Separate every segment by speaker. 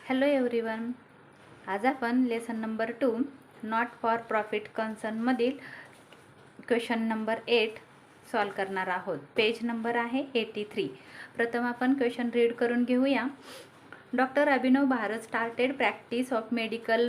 Speaker 1: Hello everyone. आज आपण lesson number 2 not for profit कन्सर्नमधील क्वेश्चन नंबर 8 सॉल्व करणार आहोत. पेज नंबर आहे 83. प्रथम आपण क्वेश्चन रीड करून घेऊया. Dr. Abhinav Bharat started practice of medical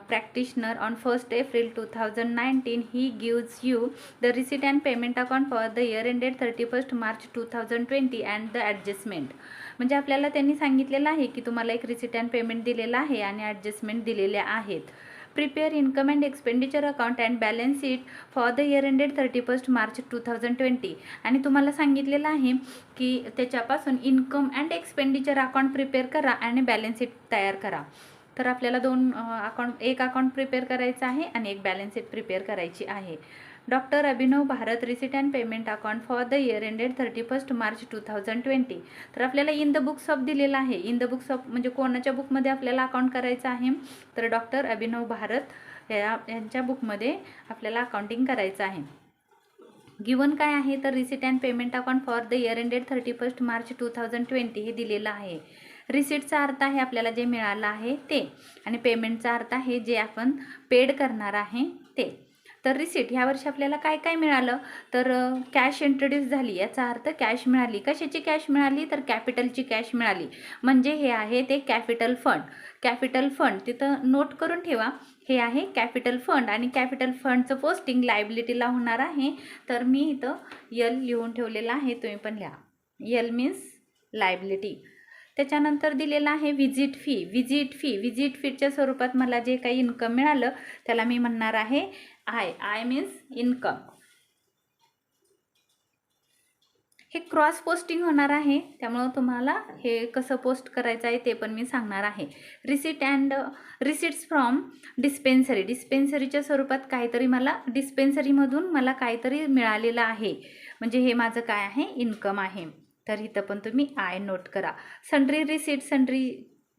Speaker 1: practitioner on 1st April 2019. He gives you the receipt and payment account for the year ended 31st March 2020 and the adjustment. म्हणजे आपल्याला त्यांनी सांगितलेलं आहे की तुम्हाला एक रिसीट अँड पेमेंट दिलेला आहे आणि ॲडजस्टमेंट दिलेल्या आहेत. Prepare income and expenditure account and balance sheet for the year ended 31st March 2020. आणि तुम्हाला सांगितलेलं आहे की त्याच्यापासून income and expenditure account prepare करा आणि बॅलन्स शीट तयार करा. तर आपल्याला एक अकाउंट प्रिपेअर करायचं आहे आणि एक बॅलन्स शीट प्रिपेअर करायची आहे. Doctor Abhinav Bharat receipt and payment account for the year ended 31st March 2020. तर आपल्याला इन द बुक्स ऑफ दिलेला आहे. इन द बुक्स ऑफ म्हणजे कोणाच्या बुकमध्ये आपल्याला अकाउंट करायचं आहे, तर डॉक्टर अभिनव भारत यांच्या बुकमध्ये आपल्याला अकाउंटिंग करायचं आहे. गिवन काय आहे, तर receipt and payment account for the year ended 31st March 2020 हे दिलेलं आहे. रिसीटचा अर्थ आहे आपल्याला जे मिळालं आहे ते, आणि पेमेंटचा अर्थ आहे जे आपण पेड करणार आहे ते. तर रिसीट ह्या वर्षी आपल्याला काय काय मिळालं, तर कॅश इंट्रोड्यूस झाली, याचा अर्थ कॅश मिळाली. कशाची कॅश मिळाली, तर कॅपिटलची कॅश मिळाली. म्हणजे हे आहे ते कॅपिटल फंड. कॅपिटल फंड तिथं नोट करून ठेवा, हे आहे कॅपिटल फंड. आणि कॅपिटल फंडचं पोस्टिंग लायबिलिटीला होणार आहे. तर मी इथं यल लिहून ठेवलेलं आहे, तुम्ही पण लिहा. L means liability. त्याच्यानंतर दिलेलं आहे व्हिजिट फी. व्हिजिट फीच्या स्वरूपात मला जे काही इन्कम मिळालं त्याला मी म्हणणार आहे आय मीन्स इन्कम. हे क्रॉस पोस्टिंग होणार आहे, त्यामुळं तुम्हाला हे कसं पोस्ट करायचं आहे ते पण मी सांगणार आहे. रिसीट्स फ्रॉम डिस्पेन्सरीच्या स्वरूपात काहीतरी मला डिस्पेन्सरीमधून मला काहीतरी मिळालेलं आहे, म्हणजे हे माझं काय आहे, इन्कम आहे. तर इथं पण तुम्ही आय नोट करा. सन्ड्री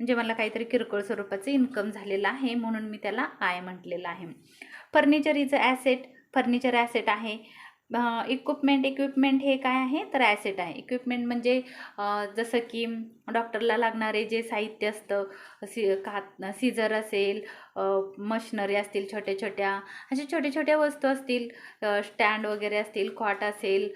Speaker 1: म्हणजे मला काहीतरी किरकोळ स्वरूपाचं इन्कम झालेलं आहे, म्हणून मी त्याला आय म्हटलेलं आहे. Furniture is asset. Furniture asset आहे. इक्विपमेंट हे काय आहे, तर ॲसेट आहे. इक्विपमेंट म्हणजे जसं की डॉक्टरला लागणारे जे साहित्य असतं, सीझर असेल, मशिनरी असतील, अशा छोट्या वस्तू असतील, स्टँड वगैरे असतील, कॉट असेल,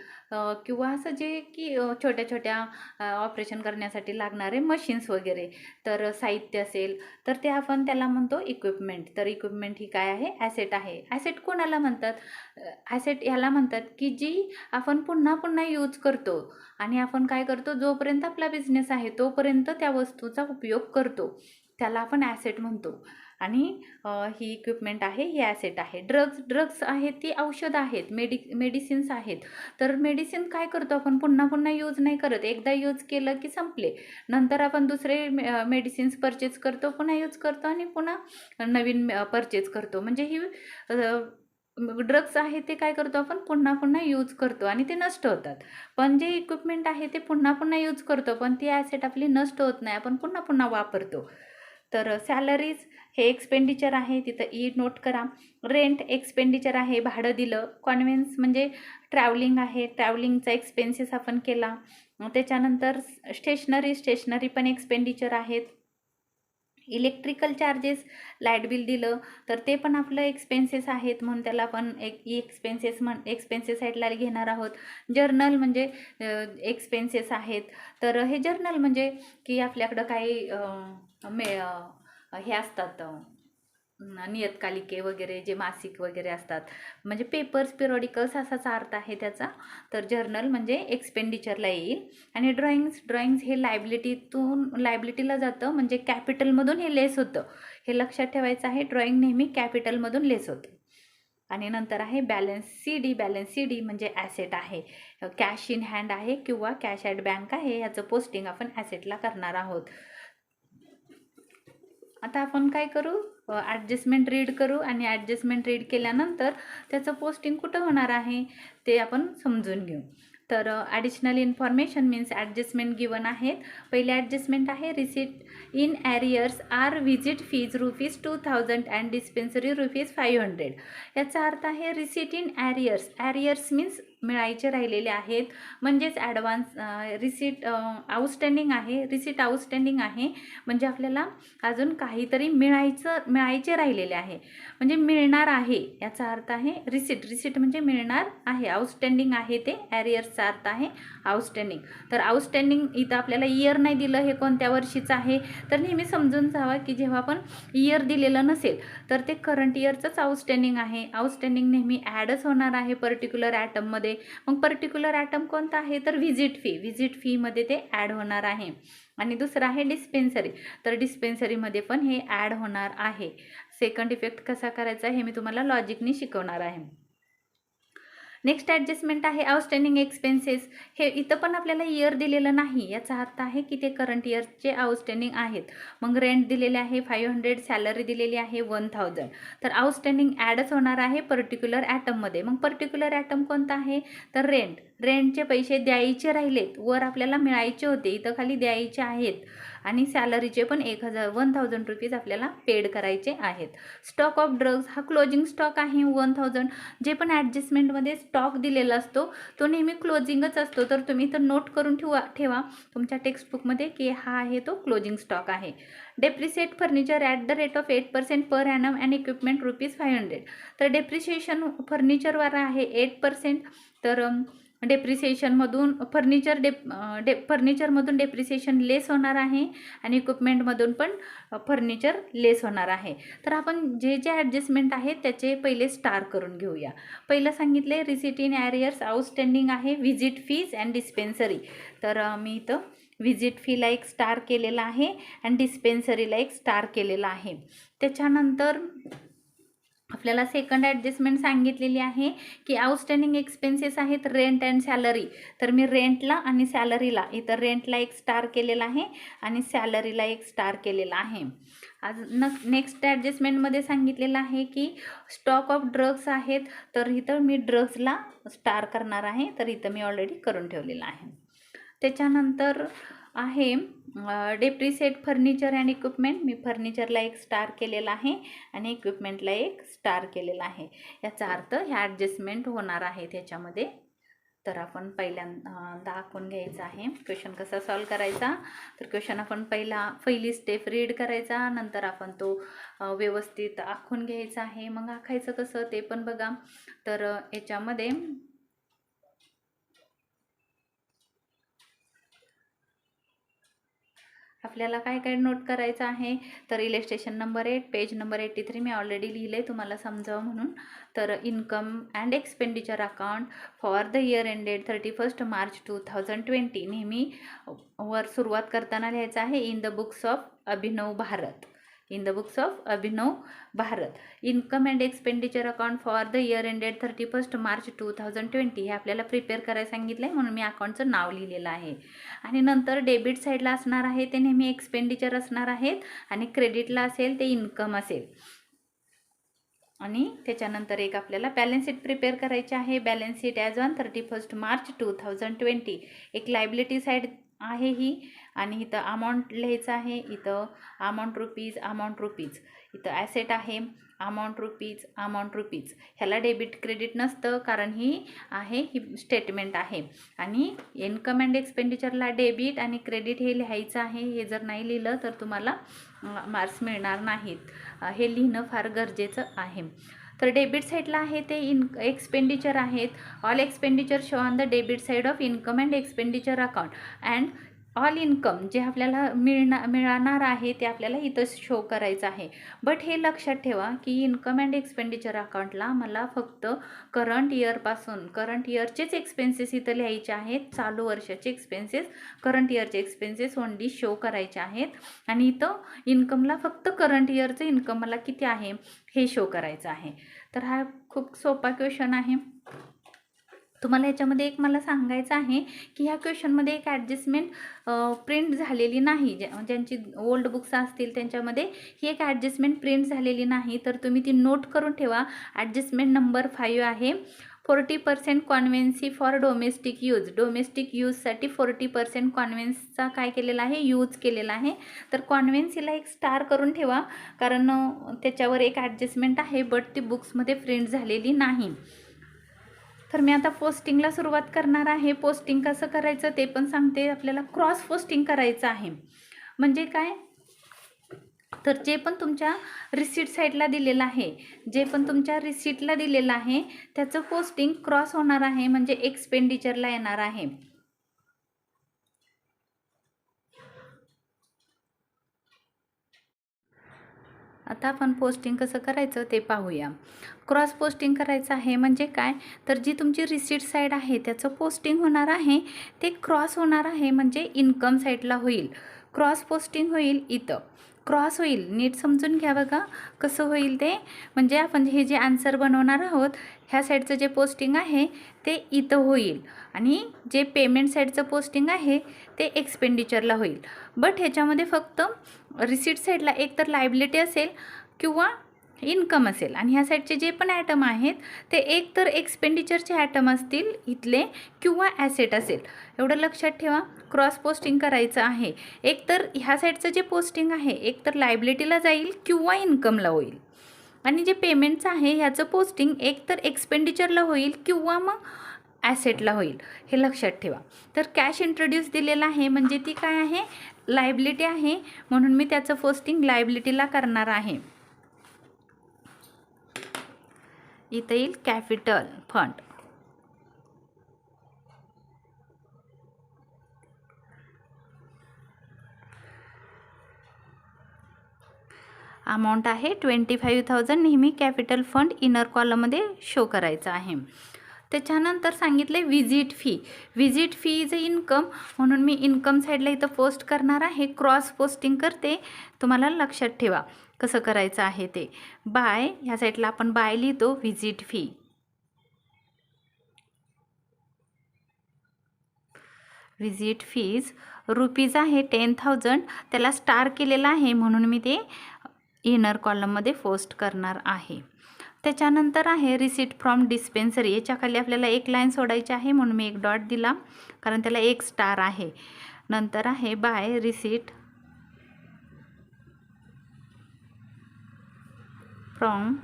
Speaker 1: किंवा असं जे की छोट्या ऑपरेशन करण्यासाठी लागणारे मशीन्स वगैरे, तर साहित्य असेल, तर ते आपण त्याला म्हणतो इक्विपमेंट. तर इक्विपमेंट ही काय आहे, ॲसेट आहे. ॲसेट कोणाला म्हणतात, ॲसेट ह्याला म्हणतात की जी आपण पुन्हा यूज करतो, आणि आपण काय करतो, जोपर्यंत आपला बिझनेस आहे तोपर्यंत त्या वस्तूचा उपयोग करतो, त्याला आपण ॲसेट म्हणतो. आणि ही इक्विपमेंट आहे, ही ॲसेट आहे. ड्रग्स आहेत, ती औषधं आहेत, मेडिसिन्स आहेत. तर मेडिसिन काय करतो आपण, पुन्हा यूज नाही करत. एकदा यूज केलं की संपले. नंतर आपण दुसरे मेडिसिन्स परचेस करतो, पुन्हा यूज करतो, आणि पुन्हा नवीन परचेस करतो. म्हणजे ही ड्रग्स आहे ते काय करतो आपण, पुन्हा यूज करतो आणि ते नष्ट होतात. पण जे इक्विपमेंट आहे ते पुन्हा यूज करतो, पण ती ॲसेट आपली नष्ट होत नाही, आपण पुन्हा वापरतो. तर सॅलरीज हे एक्सपेंडिचर आहे, तिथं ई नोट करा. रेंट एक्सपेंडिचर आहे, भाडं दिलं. कॉन्व्हेन्स म्हणजे ट्रॅव्हलिंग आहे, ट्रॅव्हलिंगचा एक्सपेन्सेस आपण केला. त्याच्यानंतर स्टेशनरी पण एक्सपेंडिचर आहेत. इलेक्ट्रिकल चार्जेस, लाईट बिल दिलं तर ते पण आपलं एक्सपेन्सेस आहेत, म्हणून त्याला आपण एक्सपेन्सेस साईडला घेणार आहोत. जर्नल म्हणजे एक्सपेन्सेस आहेत. तर हे जर्नल म्हणजे की आपल्याकडं काही हे असतात, नियतकालिके वगैरे, जे मासिक वगैरे असतात, म्हणजे पेपर्स, पिरियॉडिकल्स असाच अर्थ आहे त्याचा. तर जर्नल म्हणजे एक्सपेंडिचरला येईल. आणि ड्रॉइंग्स हे लायबिलिटीला जातं, म्हणजे कॅपिटलमधून हे लेस होतं, हे लक्षात ठेवायचं आहे. ड्रॉइंग नेहमी कॅपिटलमधून लेस होतं. आणि नंतर आहे बॅलन्स सी डी म्हणजे ॲसेट आहे. कॅश इन हँड आहे किंवा कॅश ॲट बँक आहे, ह्याचं पोस्टिंग आपण ॲसेटला करणार आहोत. आता आपण काय करू, ॲडजस्टमेंट रीड करू, आणि ॲडजस्टमेंट रीड केल्यानंतर त्याचं पोस्टिंग कुठं होणार आहे ते आपण समजून घेऊ. तर additional information means adjustment given आहेत. पहिले ॲडजस्टमेंट आहे, receipt in arrears or visit fees ₹2000 and dispensary ₹500. याचा अर्थ आहे रिसीट इन ॲरियर्स. मीन्स मिळायचे राहिलेले आहेत, म्हणजेच ॲडव्हान्स रिसीट आउटस्टँडिंग आहे, रिसीट आउटस्टँडिंग आहे, म्हणजे आपल्याला अजून काहीतरी मिळायचे राहिलेले आहे, म्हणजे मिळणार आहे याचा अर्थ आहे रिसीट म्हणजे मिळणार आहे, आउटस्टँडिंग आहे ते ॲरियर्सचा अर्थ आहे आउटस्टँडिंग. तर आउटस्टँडिंग इथं आपल्याला इयर नाही दिलं, हे कोणत्या वर्षीचं आहे, तर नेहमी समजून जावा की जेव्हा आपण इयर दिलेलं नसेल तर ते करंट इयरचंच आउटस्टँडिंग आहे. आउटस्टँडिंग नेहमी ॲडच होणार आहे पर्टिक्युलर ॲटममध्ये. मग पर्टिक्युलर ॲटम कोणता आहे तर व्हिजिट फीमध्ये ते ॲड होणार आहे. आणि दुसरं आहे डिस्पेन्सरी, तर डिस्पेन्सरीमध्ये पण हे ॲड होणार आहे. सेकंड इफेक्ट कसा करायचा हे मी तुम्हाला लॉजिकनी शिकवणार आहे. नेक्स्ट ॲडजस्टमेंट आहे आउटस्टँडिंग एक्सपेन्सेस. हे इथं पण आपल्याला इयर दिलेलं नाही, याचा अर्थ आहे की ते करंट इयरचे आउटस्टँडिंग आहेत. मग रेंट दिलेले आहे 500, सॅलरी दिलेली आहे 1000, तर आउटस्टँडिंग ॲडच होणार आहे पर्टिक्युलर ॲटममध्ये. मग पर्टिक्युलर ॲटम कोणता आहे तर रेंटचे पैसे द्यायचे राहिलेत, वर आपल्याला मिळायचे होते, इथं खाली द्यायचे आहेत. आणि सॅलरीचे पण 1000 रुपीज आपल्याला पेड करायचे आहेत. स्टॉक ऑफ ड्रग्ज हा क्लोजिंग स्टॉक आहे 1000. जे पण ॲडजस्टमेंटमध्ये स्टॉक दिलेला असतो तो नेहमी क्लोजिंगच असतो, तर तुम्ही तर नोट करून ठेवा तुमच्या टेक्स्टबुकमध्ये की हा आहे तो क्लोजिंग स्टॉक आहे. Depreciate furniture at the rate of 8% per annum and equipment ₹500. तर डेप्रिसिएशन फर्निचरवर आहे 8%, तर डेप्रिसिएशनमधून फर्निचरमधून डेप्रिसिएशन लेस होणार आहे आणि इक्विपमेंटमधून पण फर्निचर लेस होणार आहे. तर आपण जे ॲडजस्टमेंट आहेत त्याचे पहिले स्टार करून घेऊया. पहिलं सांगितले रिसीट इन ॲरियर्स आउटस्टँडिंग आहे व्हिजिट फीज अँड डिस्पेन्सरी. तर मी इथं व्हिजिट फीला एक स्टार केलेला आहे आणि डिस्पेन्सरीला एक स्टार केलेला आहे. त्याच्यानंतर आपल्याला सेकंड ॲडजस्टमेंट सांगितलेली आहे की आउटस्टँडिंग एक्सपेन्सेस आहेत रेंट अँड सॅलरी. तर मी रेंटला आणि सॅलरीला, इथं रेंटला एक स्टार केलेला आहे आणि सॅलरीला एक स्टार केलेला आहे. आज नेक्स्ट ॲडजस्टमेंटमध्ये सांगितलेलं आहे की स्टॉक ऑफ ड्रग्स आहेत, तर इथं मी ड्रग्सला स्टार करणार आहे, तर इथं मी ऑलरेडी करून ठेवलेलं आहे. त्याच्यानंतर आहे डेप्रिसिएट फर्निचर अँड इक्विपमेंट. मी फर्निचरला एक स्टार केलेला आहे आणि इक्विपमेंटला एक स्टार केलेला आहे. याचा अर्थ ह्या ॲडजस्टमेंट होणार आहे त्याच्यामध्ये. तर आपण पहिल्यांदा दाखवून घ्यायचं आहे क्वेश्चन कसा सॉल्व करायचा. तर क्वेश्चन आपण पहिली स्टेप रीड करायचा, नंतर आपण तो व्यवस्थित आखून घ्यायचा आहे. मग आखायचं कसं ते पण बघा. तर याच्यामध्ये आपल्याला काय काय नोट करायचं आहे. तर इलेस्ट्रेशन नंबर 8 पेज नंबर 83 मी ऑलरेडी लिहिले तुम्हाला समजावं म्हणून. तर income and expenditure account for the year ended 31 March 2020 नेहमी वर सुरुवात करताना लिहायचं आहे in the books of Abhinav Bharat. Income and expenditure account for the year ended 31 March 2020 हे आपल्याला प्रिपेअर करायला सांगितलं आहे, म्हणून मी अकाउंटचं नाव लिहिलेलं आहे. आणि नंतर डेबिट साईडला असणार आहे ते नेहमी एक्सपेंडिचर असणार आहेत आणि क्रेडिटला असेल ते इन्कम असेल. आणि त्याच्यानंतर एक आपल्याला बॅलन्स शीट प्रिपेअर करायचे आहे. Balance sheet as on 31 March 2020. एक लायबिलिटी साईड आहे ही, आणि इथं अमाऊंट लिहायचं आहे. इथं अमाऊंट रुपीज. इथं ॲसेट आहे अमाऊंट रुपीज. ह्याला डेबिट क्रेडिट नसतं कारण ही स्टेटमेंट आहे. आणि इन्कम अँड एक्सपेंडिचरला डेबिट आणि क्रेडिट हे लिहायचं आहे. हे जर नाही लिहिलं तर तुम्हाला मार्क्स मिळणार नाहीत. हे लिहिणं फार गरजेचं आहे. तर डेबिट साईडला आहे ते एक्सपेंडिचर आहेत. All expenditure show on the debit side of income and expenditure account and all income जे आपल्याला मिळणार आहे ते आपल्याला इथं शो करायचं आहे. बट हे लक्षात ठेवा की इन्कम अँड एक्सपेंडिचर अकाउंटला मला फक्त करंट इयरचेच एक्सपेन्सेस इथं लिहायचे आहेत. चालू वर्षाचे एक्सपेन्सेस, करंट इयरचे एक्सपेन्सेस ओनली शो करायचे आहेत. आणि इथं इन्कमला फक्त करंट इयरचं इन्कम मला किती आहे हे शो करायचं आहे. तर हा खूप सोपा क्वेश्चन आहे. तुम्हाला याच्यामध्ये एक मला सांगायचं आहे की ह्या क्वेश्चनमध्ये एक ॲडजस्टमेंट प्रिंट झालेली नाही. ज्यांची ओल्ड बुक्स असतील त्यांच्यामध्ये ही एक ॲडजस्टमेंट प्रिंट झालेली नाही, तर तुम्ही ती नोट करून ठेवा. ॲडजस्टमेंट नंबर 5 आहे 40% कॉन्व्हेन्सी फॉर डोमेस्टिक यूजसाठी 40% कॉन्व्हेन्सचा काय केलेला आहे यूज केलेला आहे. तर कॉन्व्हेन्सीला एक स्टार करून ठेवा कारण त्याच्यावर एक ॲडजस्टमेंट आहे बट ती बुक्समध्ये प्रिंट झालेली नाही. तर मी आता पोस्टिंगला सुरुवात करणार आहे. पोस्टिंग कसं करायचं ते पण सांगते. आपल्याला क्रॉस पोस्टिंग करायचं आहे. म्हणजे काय, तर जे पण तुमच्या रिसीट साईडला दिलेलं आहे, जे पण तुमच्या रिसीटला दिलेलं आहे त्याचं पोस्टिंग क्रॉस होणार आहे, म्हणजे एक्सपेंडिचरला येणार आहे. आता आपण पोस्टिंग कसं करायचं ते पाहूया. क्रॉस पोस्टिंग करायचं आहे म्हणजे काय, तर जी तुमची रिसीट साईड आहे त्याचं पोस्टिंग होणार आहे ते क्रॉस होणार आहे, म्हणजे इन्कम साईडला होईल. क्रॉस पोस्टिंग होईल, इथं क्रॉस होईल. नीट समजून घ्या बघा कसं होईल ते. म्हणजे आपण हे जे आन्सर बनवणार आहोत ह्या साईडचं जे पोस्टिंग आहे ते इथं होईल आणि जे पेमेंट साईडचं पोस्टिंग आहे ते एक्सपेंडिचरला होईल. बट ह्याच्यामध्ये फक्त रिसीट साईडला एक तर लायबिलिटी असेल किंवा इन्कम असेल, आणि ह्या साईडचे जे पण ॲटम आहेत ते एक तर एक्सपेंडिचरचे ॲटम असतील इथले किंवा ॲसेट असेल. एवढं लक्षात ठेवा. क्रॉस पोस्टिंग करायचं आहे. एक तर ह्या साईडचं जे पोस्टिंग आहे एक तर लायबिलिटीला जाईल किंवा इन्कमला होईल, आणि जे पेमेंटचं आहे ह्याचं पोस्टिंग एक तर एक्सपेंडिचरला होईल किंवा मग ॲसेटला होईल. हे लक्षात ठेवा. तर कॅश इंट्रोड्यूस दिलेला आहे म्हणजे ती काय आहे, लायबिलिटी आहे, म्हणून मी त्याचं पोस्टिंग लायबिलिटीला करणार आहे. इथं येईल कॅपिटल फंड. अमाऊंट आहे 25,000. नेहमी कॅपिटल फंड इनर कॉलममध्ये शो करायचं आहे. त्याच्यानंतर सांगितले visit fee. Visit fee is a income, म्हणून मी इन्कम साईडला इथं पोस्ट करणार आहे. क्रॉस पोस्टिंग करते, तुम्हाला लक्षात ठेवा कसं करायचं आहे ते. बाय ह्या साईडला आपण बाय लिहितो, visit fee. Visit fees rupees आहे 10,000. त्याला स्टार केलेला आहे म्हणून मी ते इनर कॉलममध्ये पोस्ट करणार आहे. त्याच्यानंतर आहे रिसीट फ्रॉम डिस्पेन्सरी. याच्याखाली आपल्याला एक लाईन सोडायची आहे म्हणून मी एक डॉट दिला, कारण त्याला एक स्टार आहे. नंतर आहे by receipt from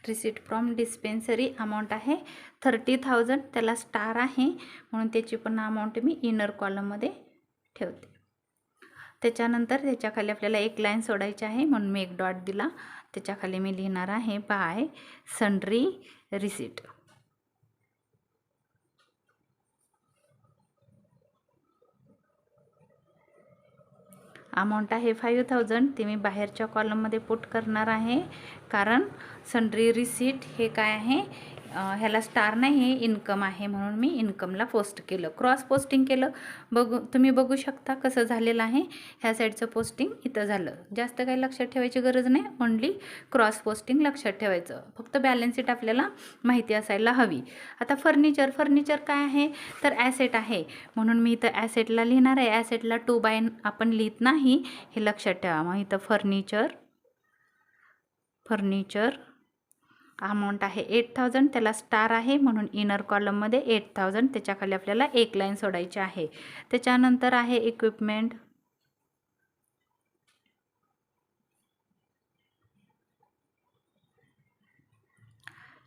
Speaker 1: receipt from dispensary. Amount आहे 30,000. त्याला स्टार आहे म्हणून त्याची पण अमाऊंट मी इनर कॉलममध्ये ठेवते. त्याच्यानंतर त्याच्याखाली आपल्याला एक लाईन सोडायची आहे म्हणून मी एक डॉट दिला. त्याच्याखाली मी लिहिणार आहे बाय सन्ड्री रिसीट. अमाऊंट आहे 5,000. ते मी बाहेरच्या कॉलममध्ये पुट करणार आहे, कारण सन्ड्री रिसीट हे काय आहे, ह्याला स्टार नाही आहे, इन्कम आहे, म्हणून मी इन्कमला पोस्ट केलं. क्रॉस पोस्टिंग केलं. तुम्ही बघू शकता कसं झालेलं आहे. ह्या साईडचं पोस्टिंग इथं झालं. जास्त काही लक्षात ठेवायची गरज नाही, ओन्ली क्रॉस पोस्टिंग लक्षात ठेवायचं. फक्त बॅलन्स शीट आपल्याला माहिती असायला हवी. आता फर्निचर. फर्निचर काय आहे, तर ॲसेट आहे, म्हणून मी इथं ॲसेटला लिहिणार आहे. ॲसेटला 2 बाय आपण लिहित नाही, हे लक्षात ठेवा. मग इथं फर्निचर अमाऊंट आहे 8,000. त्याला स्टार आहे म्हणून इनर कॉलममध्ये 8,000. त्याच्याखाली आपल्याला एक लाईन सोडायची आहे. त्याच्यानंतर आहे इक्विपमेंट.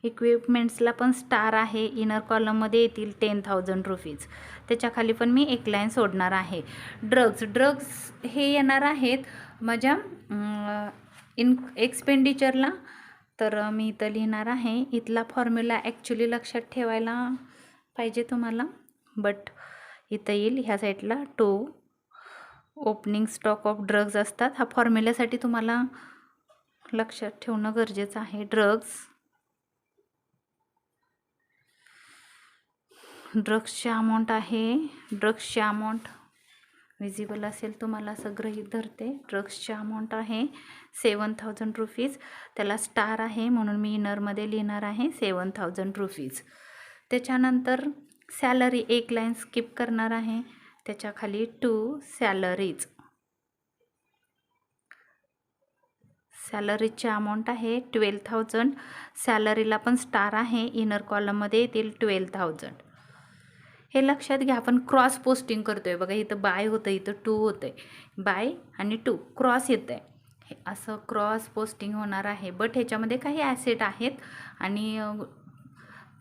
Speaker 1: इक्विपमेंट्सला पण स्टार आहे, इनर कॉलममध्ये येतील 10,000 रुपीज. त्याच्याखाली पण मी एक लाईन सोडणार आहे. ड्रग्स हे येणार आहेत माझ्या एक्सपेंडिचरला, तर मी इथं लिहिणार आहे. इथला फॉर्म्युला ॲक्च्युली लक्षात ठेवायला पाहिजे तुम्हाला, बट इथं येईल ह्या साईडला 2 ओपनिंग स्टॉक ऑफ ड्रग्ज असतात. हा फॉर्म्युल्यासाठी तुम्हाला लक्षात ठेवणं गरजेचं आहे. ड्रग्सची अमाऊंट आहे, ड्रग्सची अमाऊंट विजिबल असेल तुम्हाला, असं गृहीत धरते. ड्रग्सची अमाऊंट आहे 7,000 रुपीज. त्याला स्टार आहे म्हणून मी इनरमध्ये लिहिणार आहे 7,000 रुपीज. त्याच्यानंतर सॅलरी, एक लाईन स्किप करणार आहे. त्याच्याखाली 2 सॅलरीज. सॅलरीची अमाऊंट आहे 12,000. सॅलरीला पण स्टार आहे, इनर कॉलममध्ये येतील 12,000. हे लक्षात घ्या, आपण क्रॉस पोस्टिंग करतोय बघा. इथं बाय होतं, इथं टू होतंय, बाय आणि टू क्रॉस येतं आहे. हे असं क्रॉस पोस्टिंग होणार आहे. बट ह्याच्यामध्ये काही ॲसेट आहेत आणि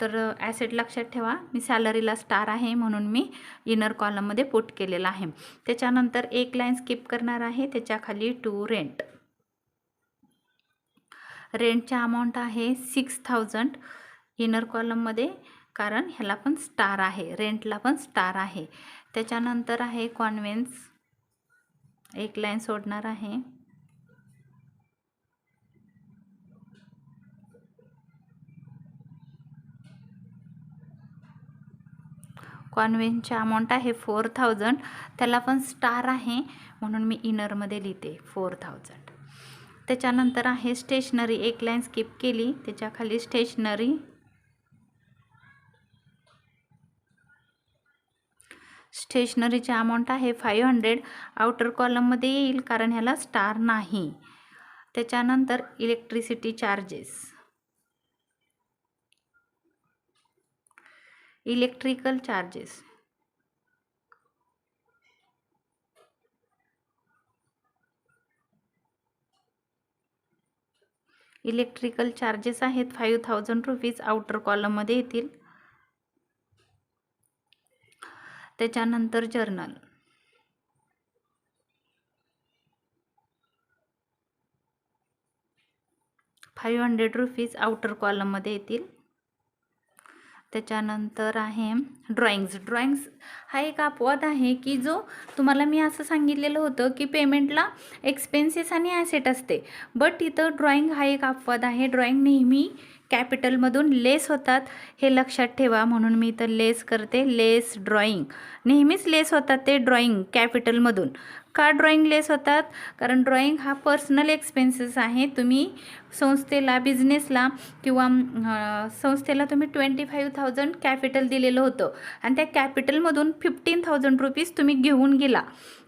Speaker 1: तर ॲसेट लक्षात ठेवा. मी सॅलरीला स्टार आहे म्हणून मी इनर कॉलममध्ये पुट केलेला आहे. त्याच्यानंतर एक लाईन स्किप करणार आहे, त्याच्याखाली टू रेंट. रेंटचा अमाऊंट आहे 6000 इनर कॉलममध्ये, कारण ह्याला पण स्टार आहे, रेंटला पण स्टार आहे. त्याच्यानंतर आहे कॉन्व्हेन्स, एक लाईन सोडणार आहे. कॉन्व्हेन्सचा अमाऊंट आहे 4000, त्याला पण स्टार आहे म्हणून मी इनरमध्ये लिहिते 4000. त्याच्यानंतर आहे स्टेशनरी, एक लाईन स्किप केली, त्याच्याखाली स्टेशनरी. स्टेशनरीचे अमाऊंट आहे 500, आउटर कॉलममध्ये येईल कारण ह्याला स्टार नाही. त्याच्यानंतर electricity charges, electrical charges, electrical charges आहेत 5000 रुपीज, आउटर कॉलममध्ये येतील. त्याच्यानंतर जर्नल, ₹500 आउटर कॉलममध्ये येतील. त्याच्यानंतर आहे ड्रॉइंग्स. हा एक अपवाद आहे की जो तुम्हाला मी असं सांगितलेलं होतं की पेमेंटला एक्सपेन्सेस आणि ॲसेट असते, बट इथं ड्रॉइंग हा एक अपवाद आहे. ड्रॉइंग नेहमी कॅपिटलमधून लेस होतात, हे लक्षात ठेवा, म्हणून मी इथं लेस करते. लेस ड्रॉइंग नेहमीच लेस होतात ते ड्रॉइंग कॅपिटलमधून. का ड्रॉइंग लेस होतात? कारण ड्रॉइंग हा पर्सनल एक्सपेन्सेस आहे. तुम्ही संस्थेला, बिझनेसला किंवा संस्थेला तुम्ही 25,000 कॅपिटल दिलेलं होतं आणि त्या कॅपिटलमधून 15,000 रुपीज तुम्ही घेऊन गेला,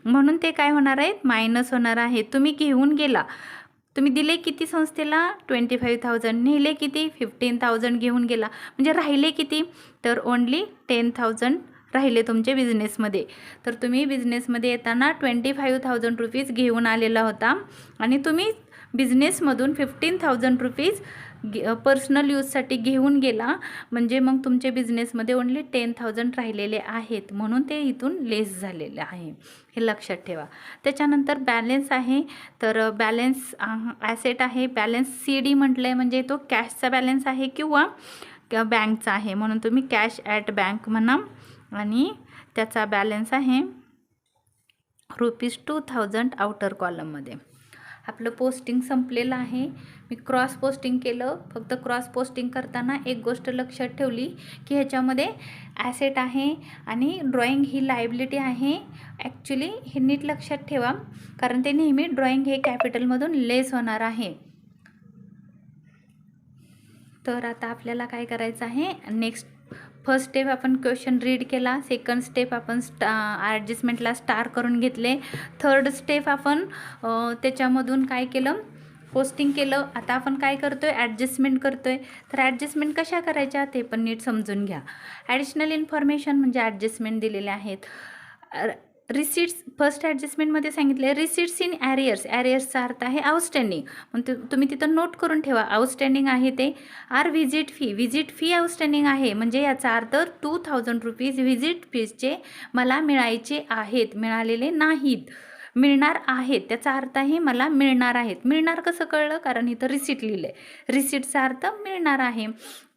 Speaker 1: म्हणून ते काय होणार आहेत? मायनस होणार आहे. तुम्ही घेऊन गेला, तुम्ही दिले किती संस्थेला? 25,000, नेले किती? 15,000 घेऊन गेला, म्हणजे राहिले किती? तर ओन्ली 10,000 राहिले तुमचे बिझनेसमध्ये. तर तुम्ही बिझनेसमध्ये येताना 25,000 रुपीज घेऊन आलेला होता आणि तुम्ही बिझनेसमधून 15,000 रुपीज पर्सनल यूजसाठी घेऊन गेला, म्हणजे मग तुमच्या बिझनेसमध्ये ओन्ली 10,000 राहिलेले आहेत, म्हणून ते इथून लेस झालेले आहे, हे लक्षात ठेवा. त्याच्यानंतर बॅलेन्स आहे, तर बॅलेन्स ॲसेट आहे. बॅलेन्स CD म्हटलं आहे म्हणजे तो कॅशचा बॅलेन्स आहे किंवा बँकचा आहे, म्हणून तुम्ही कॅश ॲट बँक म्हणा. आणि त्याचा बॅलेन्स आहे ₹2000 आउटर कॉलममध्ये. आपलं पोस्टिंग संपलेलं आहे. मी क्रॉस पोस्टिंग केलं. फक्त क्रॉस पोस्टिंग करताना एक गोष्ट लक्षात ठेवली की ह्याच्यामध्ये ॲसेट आहे आणि ड्रॉइंग ही लायबिलिटी आहे. ॲक्च्युली हे नीट लक्षात ठेवा, कारण ते नेहमी ड्रॉइंग हे कॅपिटलमधून लेस होणार आहे. तर आता आपल्याला काय करायचं आहे? नेक्स्ट फर्स्ट स्टेप आपण क्वेश्चन रीड केला. सेकंड स्टेप आपण ॲडजस्टमेंटला स्टार करून घेतले. थर्ड स्टेप आपण त्याच्यामधून काय केलं? पोस्टिंग केलं. आता आपण काय करतो आहे? ॲडजस्टमेंट करतो आहे. तर ॲडजस्टमेंट कशा करायच्या ते पण नीट समजून घ्या. ॲडिशनल इन्फॉर्मेशन म्हणजे ॲडजस्टमेंट दिलेले आहेत. रिसिट्स फर्स्ट ॲडजस्टमेंटमध्ये सांगितले रिसिट्स इन ॲरियर्सचा अर्थ आहे आउटस्टँडिंग. मग तुम्ही तिथं नोट करून ठेवा, आउटस्टँडिंग आहे ते. व्हिजिट फी आउटस्टँडिंग आहे, म्हणजे याचा अर्थ 2000 रुपीज व्हिजिट फीजचे मला मिळायचे आहेत, मिळालेले नाहीत, मिळणार आहेत. त्याचा अर्थ आहे मला मिळणार आहेत. मिळणार कसं कळलं? कारण इथं रिसिट लिहिलं आहे. रिसिटचा अर्थ मिळणार आहे,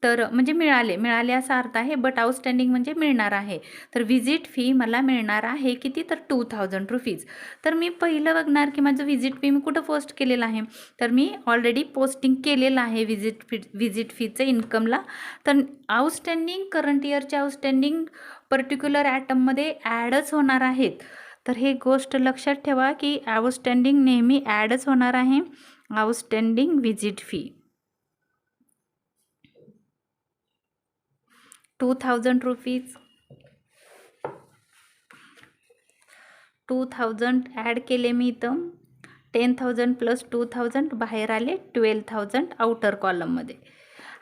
Speaker 1: तर म्हणजे मिळाले असा अर्थ आहे, बट आउटस्टँडिंग म्हणजे मिळणार आहे. तर व्हिजिट फी मला मिळणार आहे किती? तर 2000 रुपीज. तर मी पहिलं बघणार की माझं व्हिजिट फी मी कुठं पोस्ट केलेलं आहे. तर मी ऑलरेडी पोस्टिंग केलेलं आहे व्हिजिट फीचं इन्कमला. तर आउटस्टँडिंग करंट इयरच्या आउटस्टँडिंग पर्टिक्युलर ॲटममध्ये ॲडच होणार आहेत. तर हे गोष्ट लक्षात ठेवा की आउटस्टँडिंग नेहमी ॲडच होणार आहे. Outstanding visit fee 2000 rupees. 2000 add केले मी इथं. 10,000 प्लस 2000 बाहेर आले 12,000 आउटर कॉलममध्ये.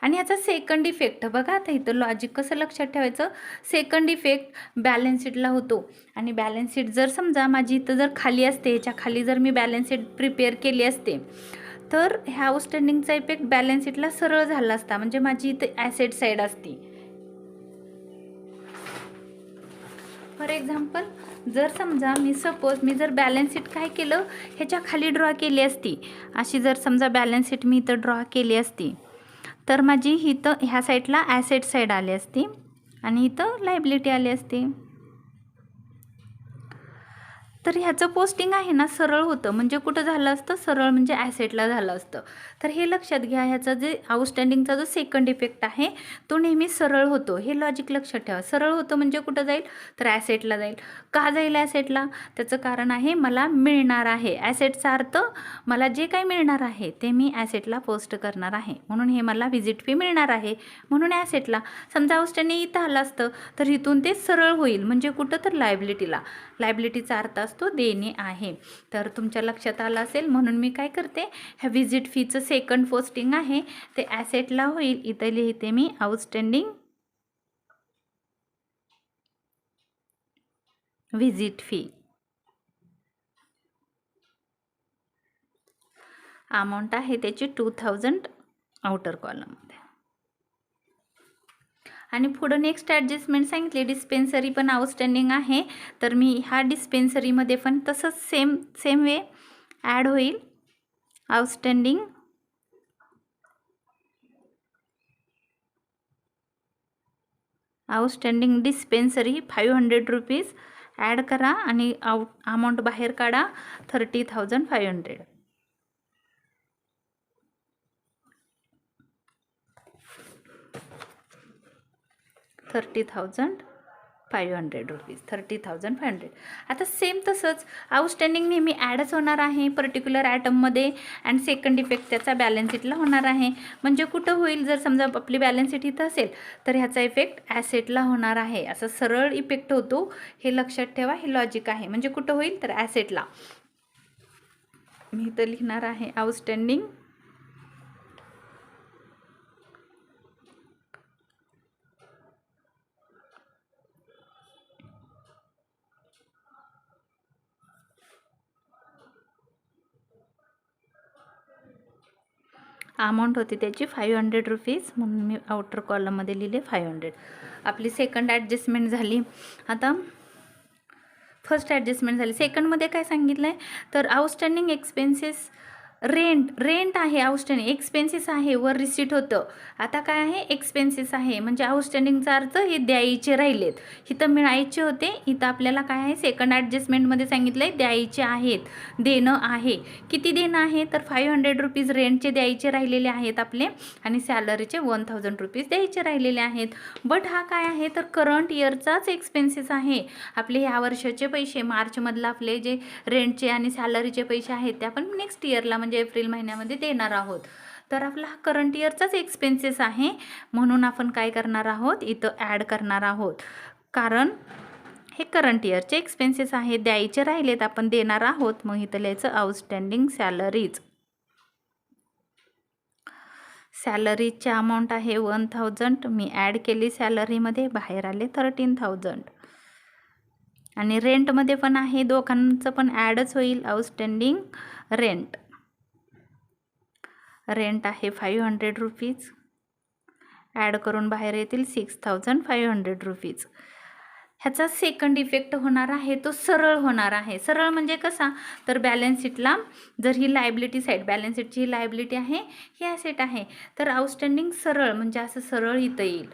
Speaker 1: आणि ह्याचा सेकंड इफेक्ट बघा, आता इथं लॉजिक कसं लक्षात ठेवायचं, सेकंड इफेक्ट बॅलन्स शीटला होतो. आणि बॅलन्स शीट जर समजा माझी इथं जर खाली असते, ह्याच्या खाली जर मी बॅलन्स शीट प्रिपेअर केली असते, तर ह्या आउटस्टँडिंगचा इफेक्ट बॅलन्स शीटला सरळ झाला असता, म्हणजे माझी इथं ॲसेट साईड असती. फॉर एक्झाम्पल, जर समजा मी जर बॅलन्स शीट काय केलं, ह्याच्या खाली ड्रॉ केली असती, अशी जर समजा बॅलन्स शीट मी इथं ड्रॉ केली असती, तर माझी इथं ह्या साईडला ॲसेट साईड आली असती आणि इथं लायबिलिटी आली असती. तर ह्याचं पोस्टिंग आहे ना सरळ होतं, म्हणजे कुठं झालं असतं, सरळ म्हणजे ॲसेटला झालं असतं. तर हे लक्षात घ्या, ह्याचा जे आउटस्टँडिंगचा जो सेकंड इफेक्ट आहे तो नेहमी सरळ होतो, हे लॉजिक लक्षात ठेवा. सरळ होतं म्हणजे कुठं जाईल, तर ॲसेटला जाईल. का जाईल ॲसेटला, त्याचं कारण आहे मला मिळणार आहे. ॲसेटचा अर्थ मला जे काही मिळणार आहे ते मी ॲसेटला पोस्ट करणार आहे, म्हणून हे मला व्हिजिट फी मिळणार आहे, म्हणून ॲसेटला. समजा आउटस्टँडिंग इथं आलं असतं तर इथून ते सरळ होईल, म्हणजे कुठं, तर लायबिलिटीला. लायबिलिटीचा अर्थ असतो देणे आहे. तर तुमच्या लक्षात आलं असेल, म्हणून मी काय करते, ह्या व्हिजिट फीचं सेकंड पोस्टिंग आहे ते ॲसेटला होईल. इथं लिहिते मी आउटस्टँडिंग व्हिजिट फी. अमाऊंट आहे त्याची 2000 आउटर कॉलममध्ये. आणि पुढं नेक्स्ट ॲडजस्टमेंट सांगितली, डिस्पेन्सरी पण आउटस्टँडिंग आहे, तर मी ह्या डिस्पेन्सरीमध्ये पण तसंच सेम वे ॲड होईल. आउटस्टँडिंग डिस्पेन्सरी 500 रुपीज ॲड करा आणि अमाऊंट बाहेर काढा 30,500. 30,500 रुपीज, 30,500. आता सेम तसंच आउटस्टँडिंग नेहमी ॲडच होणार आहे पर्टिक्युलर ॲटममध्ये, अँड सेकंड इफेक्ट त्याचा बॅलन्स शीटला होणार आहे. म्हणजे कुठं होईल, जर समजा आपली बॅलन्स शीट इथं असेल तर ह्याचा इफेक्ट ॲसेटला होणार आहे. असं सरळ इफेक्ट होतो, हे लक्षात ठेवा, हे लॉजिक आहे. म्हणजे कुठं होईल, तर ॲसेटला. मी इथं लिहिणार आहे आउटस्टँडिंग अमाऊंट होती त्याची 500 रुपीज, म्हणून मी आउटर कॉलममध्ये लिहिले 500. आपली सेकंड ॲडजस्टमेंट झाली. आता फर्स्ट ॲडजस्टमेंट झाली. सेकंडमध्ये काय सांगितलं आहे, तर आउटस्टँडिंग एक्सपेन्सेस रेंट आहे, आउटस्टँडिंग एक्सपेन्सेस आहे, वर रिसीट होतं. आता काय आहे, एक्सपेन्सेस आहे, म्हणजे आउटस्टँडिंगचा अर्थ हे द्यायचे राहिलेत, इथं मिळायचे होते, इथं आपल्याला काय आहे, सेकंड ॲडजस्टमेंटमध्ये सांगितलं आहे द्यायचे आहेत, देणं आहे. किती देणं आहे, तर 500 रुपीज रेंटचे द्यायचे राहिलेले आहेत आपले, आणि सॅलरीचे 1000 रुपीज द्यायचे राहिलेले आहेत. बट हा काय आहे, तर करंट इयरचाच एक्सपेन्सेस आहे. आपले ह्या वर्षाचे पैसे, मार्चमधला आपले जे रेंटचे आणि सॅलरीचे पैसे आहेत ते आपण नेक्स्ट इयरला म्हणजे एप्रिल महिन्यामध्ये देणार आहोत. तर आपला हा करंट इयरचाच एक्सपेन्सेस आहे, म्हणून आपण काय करणार आहोत, इथं ॲड करणार आहोत. कारण हे करंट इयरचे एक्सपेन्सेस आहे, द्यायचे राहिलेत, आपण देणार आहोत. मग इथं लिहायचं आउटस्टँडिंग सॅलरीज. सॅलरीचे अमाऊंट आहे 1000, मी ॲड केली सॅलरीमध्ये, बाहेर आले 13,000. आणि रेंटमध्ये पण आहे, दोघांचं पण ॲडच होईल. आउटस्टँडिंग रेंट आहे 500 रुपीज, ॲड करून बाहेर येतील 6,500 रुपीज. ह्याचा सेकंड इफेक्ट होणार आहे तो सरळ होणार आहे. सरळ म्हणजे कसा, तर बॅलन्स शीटला जर ही लायबिलिटी साईड, बॅलन्स शीटची ही लायबिलिटी आहे, ही ॲसेट आहे, तर आउटस्टँडिंग सरळ म्हणजे असं सरळ इथं येईल.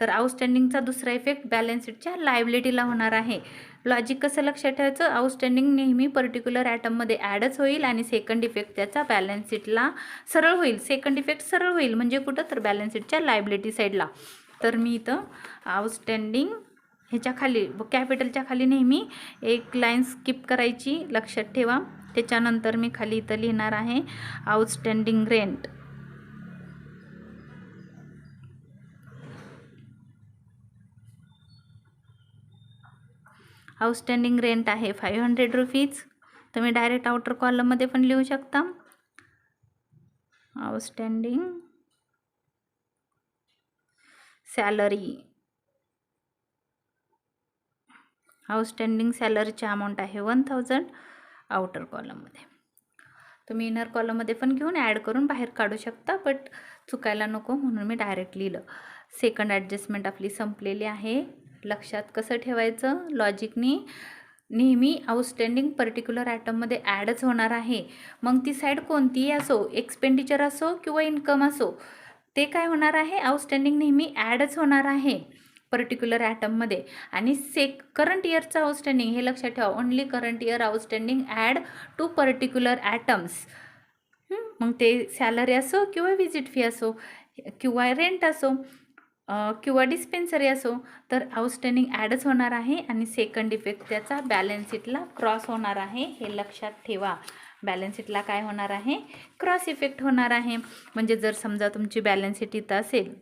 Speaker 1: तर आउटस्टँडिंगचा दुसरा इफेक्ट बॅलन्स शीटच्या लायबिलिटीला होणार आहे. लॉजिक कसं लक्षात ठेवायचं, आउटस्टँडिंग नेहमी पर्टिक्युलर ॲटममध्ये ॲडच होईल आणि सेकंड इफेक्ट त्याचा बॅलन्स शीटला सरळ होईल. सेकंड इफेक्ट सरळ होईल म्हणजे कुठं, तर बॅलन्स शीटच्या लायबिलिटी साईडला. तर मी इथं आउटस्टँडिंग ह्याच्या खाली कॅपिटलच्या खाली नेहमी एक लाईन स्किप करायची, लक्षात ठेवा. त्याच्यानंतर मी खाली इथं लिहिणार आहे आउटस्टँडिंग रेंट. आउटस्टँडिंग रेंट आहे 500 रुपीज. तुम्ही डायरेक्ट आउटर कॉलममध्ये पण लिहू शकता. आउटस्टँडिंग सॅलरी, आउटस्टँडिंग सॅलरीची अमाऊंट आहे 1000 आउटर कॉलममध्ये. तुम्ही इनर कॉलममध्ये पण घेऊन ॲड करून बाहेर काढू शकता, बट चुकायला नको म्हणून मी डायरेक्ट लिहिलं. सेकंड ॲडजस्टमेंट आपली संपलेली आहे. लक्षात कसं ठेवायचं, लॉजिकनी नेहमी आउटस्टँडिंग पर्टिक्युलर आयटममध्ये ॲडच होणार आहे. मग ती साईड कोणतीही असो, एक्सपेंडिचर असो किंवा इन्कम असो, ते काय होणार आहे, आउटस्टँडिंग नेहमी ॲडच होणार आहे पर्टिक्युलर ॲटममध्ये. आणि करंट इयरचं आउटस्टँडिंग हे लक्षात ठेवा, only current year outstanding add to particular items. मग ते सॅलरी असो किंवा विजिट फी असो किंवा रेंट असो किंवा डिस्पेन्सरी असो, तर आउटस्टँडिंग ॲडच होणार आहे आणि सेकंड इफेक्ट त्याचा बॅलन्स शीटला क्रॉस होणार आहे. हे लक्षात ठेवा. बॅलन्स शीटला काय होणार आहे, क्रॉस इफेक्ट होणार आहे. म्हणजे जर समजा तुमची बॅलन्स शीट इथं असेल,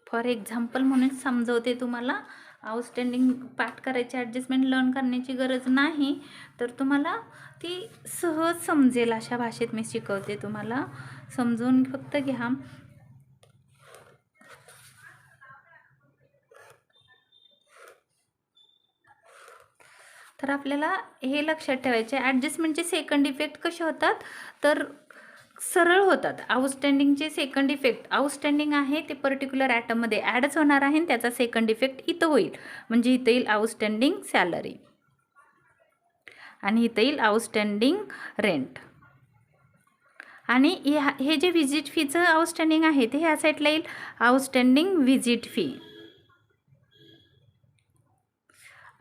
Speaker 1: फॉर एक्झाम्पल म्हणून समजवते तुम्हाला, आउटस्टँडिंग पाठ करायची, ॲडजस्टमेंट लर्न करण्याची गरज नाही, तर तुम्हाला ती सहज समजेल अशा भाषेत मी शिकवते. तुम्हाला समजून फक्त घ्या. तर आपल्याला हे लक्षात ठेवायचे, ॲडजस्टमेंटचे सेकंड इफेक्ट कसे होतात, तर सरळ होतात. आउटस्टँडिंगचे सेकंड इफेक्ट, आउटस्टँडिंग आहे ते पर्टिक्युलर ॲटममध्ये ॲडच होणार आहे आणि त्याचा सेकंड इफेक्ट इथं होईल. म्हणजे इथं येईल आउटस्टँडिंग सॅलरी आणि इथं येईल आउटस्टँडिंग रेंट. आणि हे जे व्हिजिट फीचं आउटस्टँडिंग आहे ते ह्या साईडला येईल आउटस्टँडिंग व्हिजिट फी.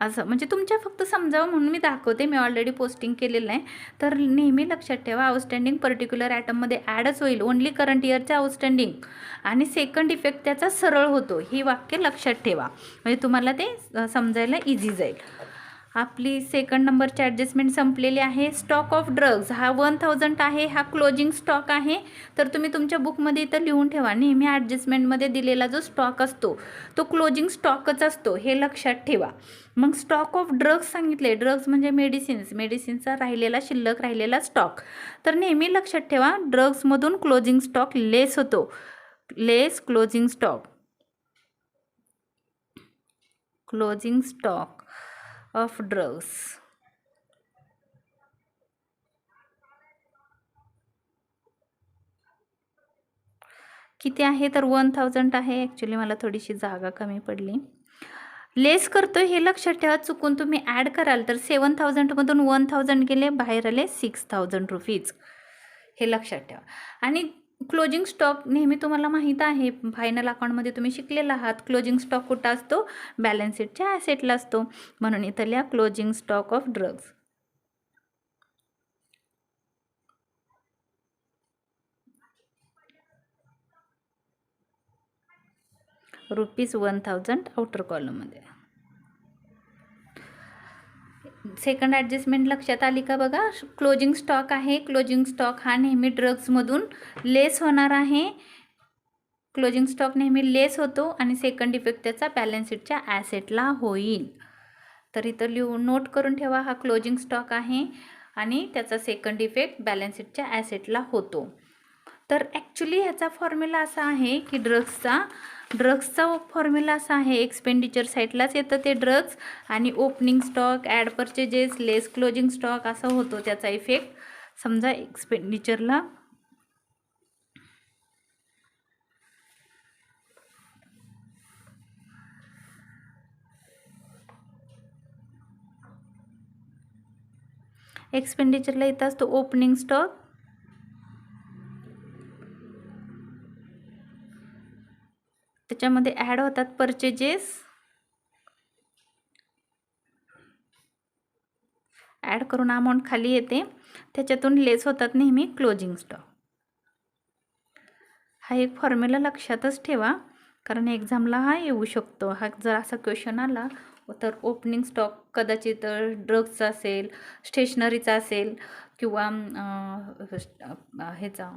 Speaker 1: असं म्हणजे तुमच्या फक्त समजावं म्हणून मी दाखवते, मी ऑलरेडी पोस्टिंग केलेलं आहे. तर नेहमी लक्षात ठेवा, आउटस्टँडिंग पर्टिक्युलर ॲटममध्ये ॲडच होईल, ओनली करंट इयरचं आउटस्टँडिंग आणि सेकंड इफेक्ट त्याचा सरळ होतो. ही वाक्य लक्षात ठेवा, म्हणजे तुम्हाला ते समजायला इझी जाईल. आपली सेकंड नंबरची ॲडजस्टमेंट संपलेली आहे. स्टॉक ऑफ ड्रग्ज हा 1000 आहे, हा क्लोजिंग स्टॉक आहे. तर तुम्ही तुमच्या बुकमध्ये इथं लिहून ठेवा, नेहमी ॲडजस्टमेंटमध्ये दिलेला जो स्टॉक असतो तो क्लोजिंग स्टॉकच असतो, हे लक्षात ठेवा. मग स्टॉक ऑफ ड्रग्ज सांगितले, ड्रग्ज म्हणजे मेडिसिन्सचा राहिलेला शिल्लक राहिलेला स्टॉक. तर नेहमी लक्षात ठेवा, ड्रग्जमधून क्लोजिंग स्टॉक लेस होतो, less closing stock, closing stock of drugs. किती आहे, तर 1000 आहे. ॲक्च्युली मला थोडीशी जागा कमी पडली. लेस करतो हे लक्षात ठेवा, चुकून तुम्ही ॲड कराल तर 7000मधून 1000 गेले, बाहेर आले 6000 रुपीज, हे लक्षात ठेवा. आणि क्लोजिंग स्टॉक नेहमी तुम्हाला माहीत आहे, फायनल अकाउंटमध्ये तुम्ही शिकलेला आहात, क्लोजिंग स्टॉक कुठं असतो, बॅलन्स शीटच्या ॲसेटला असतो. म्हणून इथं लिहा closing stock of drugs. ₹1000 outer कॉलममध्ये. सेकंड ॲडजस्टमेंट लक्षात आली का बघा, क्लोजिंग स्टॉक आहे, क्लोजिंग स्टॉक हा नेहमी ड्रग्जमधून लेस होणार आहे. क्लोजिंग स्टॉक नेहमी लेस होतो आणि सेकंड इफेक्ट त्याचा बॅलन्स शीटच्या ॲसेटला होईल. तर इथं लिहून नोट करून ठेवा, हा क्लोजिंग स्टॉक आहे आणि त्याचा सेकंड इफेक्ट बॅलन्स शीटच्या ॲसेटला होतो. तर ॲक्च्युली ह्याचा फॉर्म्युला असा आहे की ड्रग्सचा फॉर्म्युला असा आहे, एक्सपेंडिचर साईडलाच येतं ते ड्रग्ज, आणि ओपनिंग स्टॉक, ॲड परचेजेस, लेस क्लोजिंग स्टॉक असं होतो त्याचा इफेक्ट. समजा एक्सपेंडिचरला इथं असतो ओपनिंग स्टॉक, त्याच्यामध्ये ॲड होतात परचेजेस, ॲड करून अमाऊंट खाली येते, त्याच्यातून लेस होतात नेहमी क्लोजिंग स्टॉक. हा एक फॉर्म्युला लक्षातच ठेवा, कारण एक्झामला हा येऊ शकतो. हा जर असा क्वेश्चन आला तर ओपनिंग स्टॉक कदाचित ड्रग्सचा असेल, स्टेशनरीचा असेल, किंवा ह्याचा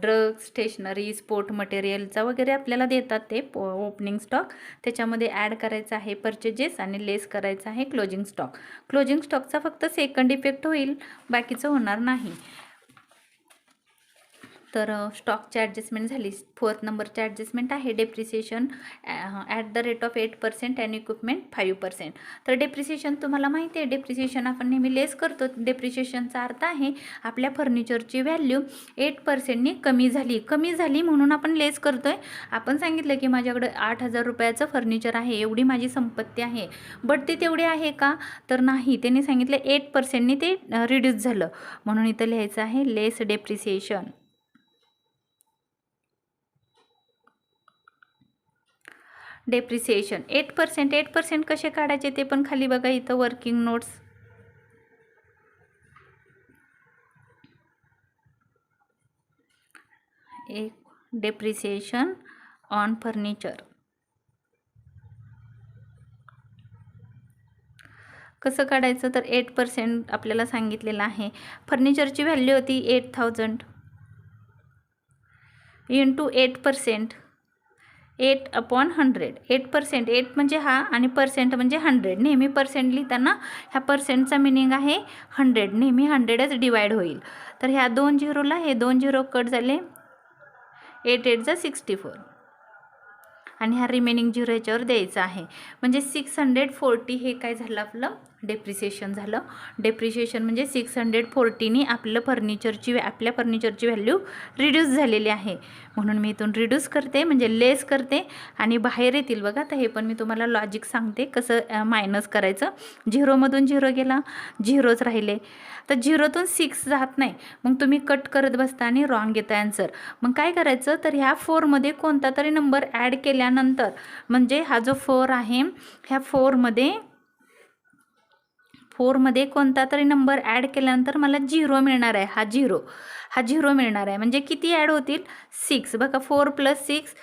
Speaker 1: ड्रग, स्टेशनरी, स्पोर्ट मटेरियलचा वगैरे आपल्याला देतात ते ओपनिंग स्टॉक. त्याच्यामध्ये ॲड करायचं आहे परचेजेस आणि लेस करायचं आहे क्लोजिंग स्टॉक. क्लोजिंग स्टॉकचा फक्त सेकंड इफेक्ट होईल, बाकीचं होणार नाही. तर स्टॉकची ॲडजस्टमेंट झाली. 4th नंबरची ॲडजस्टमेंट आहे depreciation at the rate of 8% and equipment 5%. तर डेप्रिसिएशन तुम्हाला माहिती आहे, डेप्रिसिएशन आपण नेहमी लेस करतो. डेप्रिसिएशनचा अर्थ आहे आपल्या फर्निचरची व्हॅल्यू 8%नी कमी झाली म्हणून आपण लेस करतोय. आपण सांगितलं की माझ्याकडे 8,000 रुपयाचं फर्निचर आहे, एवढी माझी संपत्ती आहे, बट ते तेवढे आहे का? तर नाही. त्यांनी सांगितलं 8%नी ते रिड्यूस झालं, म्हणून इथं लिहायचं आहे लेस डेप्रिसिएशन. डेप्रिसिएशन 8% कसे काढायचे ते पण खाली बघा, इथं वर्किंग नोट्स. एक डेप्रिसिएशन ऑन फर्निचर कसं काढायचं, तर 8% आपल्याला सांगितलेलं आहे. फर्निचरची व्हॅल्यू होती 8,000 इंटू 8%, 8/100. 8%, 8 म्हणजे हा आणि पर्सेंट म्हणजे 100. नेहमी पर्सेंट लिहिताना ह्या पर्सेंटचा मिनिंग आहे 100. नेहमी 100च डिवाइड होईल. तर ह्या 2 झिरोला हे 2 झिरो कट झाले, 8 8 64 आणि ह्या रिमेनिंग झिरो ह्याच्यावर द्यायचं आहे. म्हणजे 640 हे काय झालं, आपलं डेप्रिसिएशन झालं. डेप्रिसिएशन म्हणजे 640नी आपल्या फर्निचरची व्हॅल्यू रिड्यूस झालेली आहे. म्हणून मी इथून रिड्यूस करते म्हणजे लेस करते आणि बाहेर येतील बघा. तर हे पण मी तुम्हाला लॉजिक सांगते कसं मायनस करायचं. झिरोमधून झिरो गेला, झिरोच राहिले. तर झिरोतून 6 जात नाही, मग तुम्ही कट करत बसता आणि रॉंग येतं आन्सर. मग काय करायचं, तर ह्या 4मध्ये कोणता तरी नंबर ॲड केल्यानंतर, म्हणजे हा जो 4 आहे ह्या 4मध्ये कोणता तरी नंबर ॲड केल्यानंतर मला झिरो मिळणार आहे. हा झिरो मिळणार आहे. म्हणजे किती ॲड होतील, 6. बघा 4 + 6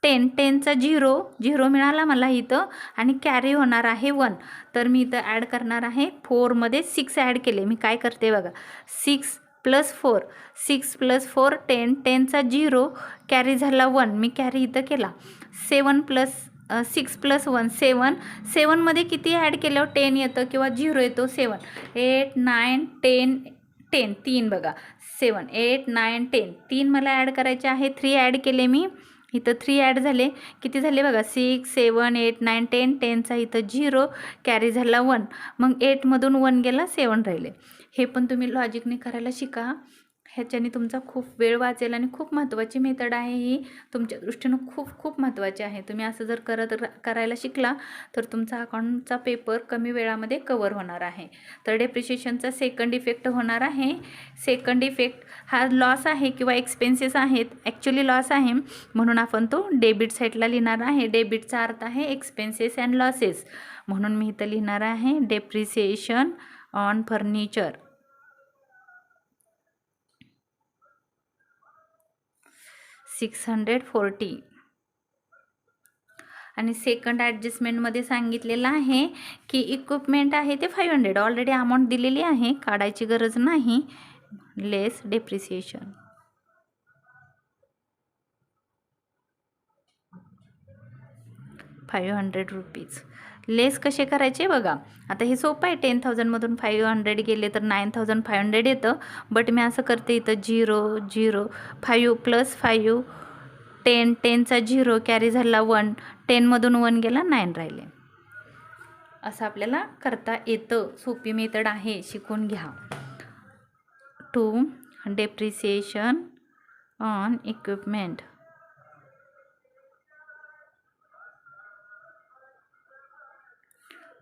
Speaker 1: 10. 10चा झिरो मिळाला मला इथं आणि कॅरी होणार आहे 1. तर मी इथं ॲड करणार आहे. 4मध्ये 6 ॲड केले. मी काय करते बघा, 6 + 4 6 + 4 10. 10चा झिरो कॅरी झाला 1. मी कॅरी इथं केला. 7 + 6 + 1 7. 7मध्ये किती ॲड केल्यावर 10 येतं किंवा झिरो येतो, 7. 8 9 10 10 3 बघा, 7 8 9 10 3 मला ॲड करायचे आहे. 3 ॲड केले मी इथं, 3 ॲड झाले. किती झाले बघा, 6 7 8 9 10. 10चा इथं झिरो कॅरी झाला 1. मग 8मधून 1 गेला, 7 राहिले. हे पण तुम्ही लॉजिकने करायला शिका. ह्याच्याने तुमचा खूप वेळ वाचेल आणि खूप महत्त्वाची मेथड आहे ही. तुमच्या दृष्टीनं खूप महत्त्वाची आहे. तुम्ही असं जर करायला शिकला तर तुमचा अकाउंटचा पेपर कमी वेळामध्ये कवर होणार आहे. तर डेप्रिसिएशनचा सेकंड इफेक्ट होणार आहे. सेकंड इफेक्ट हा लॉस आहे किंवा एक्सपेन्सेस आहेत, ॲक्च्युली लॉस आहे म्हणून आपण तो डेबिट साईडला लिहिणार आहे. डेबिटचा अर्थ आहे एक्सपेन्सेस अँड लॉसेस, म्हणून मी इथं लिहिणार आहे डेप्रिसिएशन ऑन फर्निचर 640. आणि सेकंड ॲडजस्टमेंटमध्ये सांगितलेलं आहे की इक्विपमेंट आहे ते 500. ऑलरेडी अमाऊंट दिलेली आहे, काढायची गरज नाही. लेस डेप्रिसिएशन 500 रुपीज. लेस कसे करायचे बघा. आता हे सोपं आहे. 10,000मधून 500 गेले तर 9,500 येतं. बट मी असं करते, इथं 0 0 5 + 5 10. 10चा झिरो कॅरी झाला 1. 10मधून 1 गेला, 9 राहिले. असं आपल्याला करता येतं. सोपी मेथड आहे, शिकून घ्या. To depreciation on equipment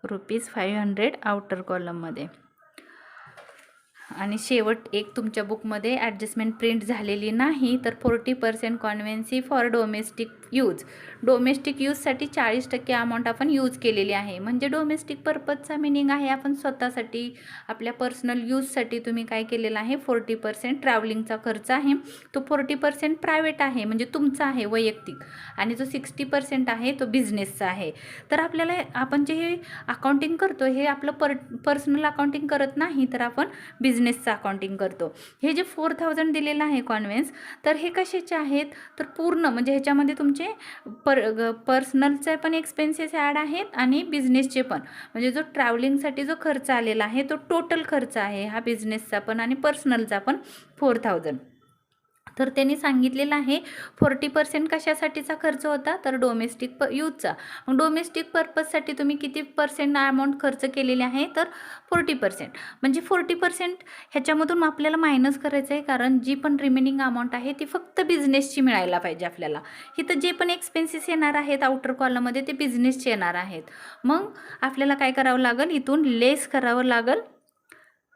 Speaker 1: ₹500 outer कॉलममध्ये. आणि शेवट एक तुमच्या बुकमध्ये ॲडजस्टमेंट प्रिंट झालेली नाही तर 40% conveyance for domestic use, domestic यूजसाठी 40% अमाऊंट आपण यूज केलेली आहे. म्हणजे डोमेस्टिक पर्पजचा मिनिंग आहे आपण स्वतःसाठी आपल्या पर्सनल यूजसाठी तुम्ही काय केलेलं आहे, 40% ट्रॅव्हलिंगचा खर्च आहे, तो 40% प्रायव्हेट आहे म्हणजे तुमचा आहे वैयक्तिक, आणि जो 60% आहे तो बिझनेसचा आहे. तर आपल्याला आपण जे हे अकाउंटिंग करतो हे आपलं पर्सनल अकाउंटिंग करत नाही, तर आपण बिझनेसचं अकाउंटिंग करतो. हे जे 4000 दिलेलं आहे कॉन्व्हेन्स, तर हे कशाचे आहेत, तर पूर्ण म्हणजे ह्याच्यामध्ये तुमचे पर्सनलचे पण एक्सपेन्सेस ॲड आहेत आणि बिझनेसचे पण. म्हणजे जो ट्रॅव्हलिंगसाठी जो खर्च आलेला आहे तो टोटल खर्च आहे हा बिझनेसचा पण आणि पर्सनलचा पण 4000. तर त्यांनी सांगितलेलं आहे 40% कशासाठीचा खर्च होता, तर डोमेस्टिक यूजचा. मग डोमेस्टिक पर्पजसाठी तुम्ही किती पर्सेंट अमाऊंट खर्च केलेले आहे, तर 40%. म्हणजे 40% ह्याच्यामधून आपल्याला मायनस करायचं आहे, कारण जी पण रिमेनिंग अमाऊंट आहे ती फक्त बिझनेसची मिळायला पाहिजे आपल्याला. इथं जे पण एक्सपेन्सेस येणार आहेत आउटर कॉलममध्ये ते बिझनेसचे येणार आहेत. मग आपल्याला काय करावं लागेल, इथून लेस करावं लागेल.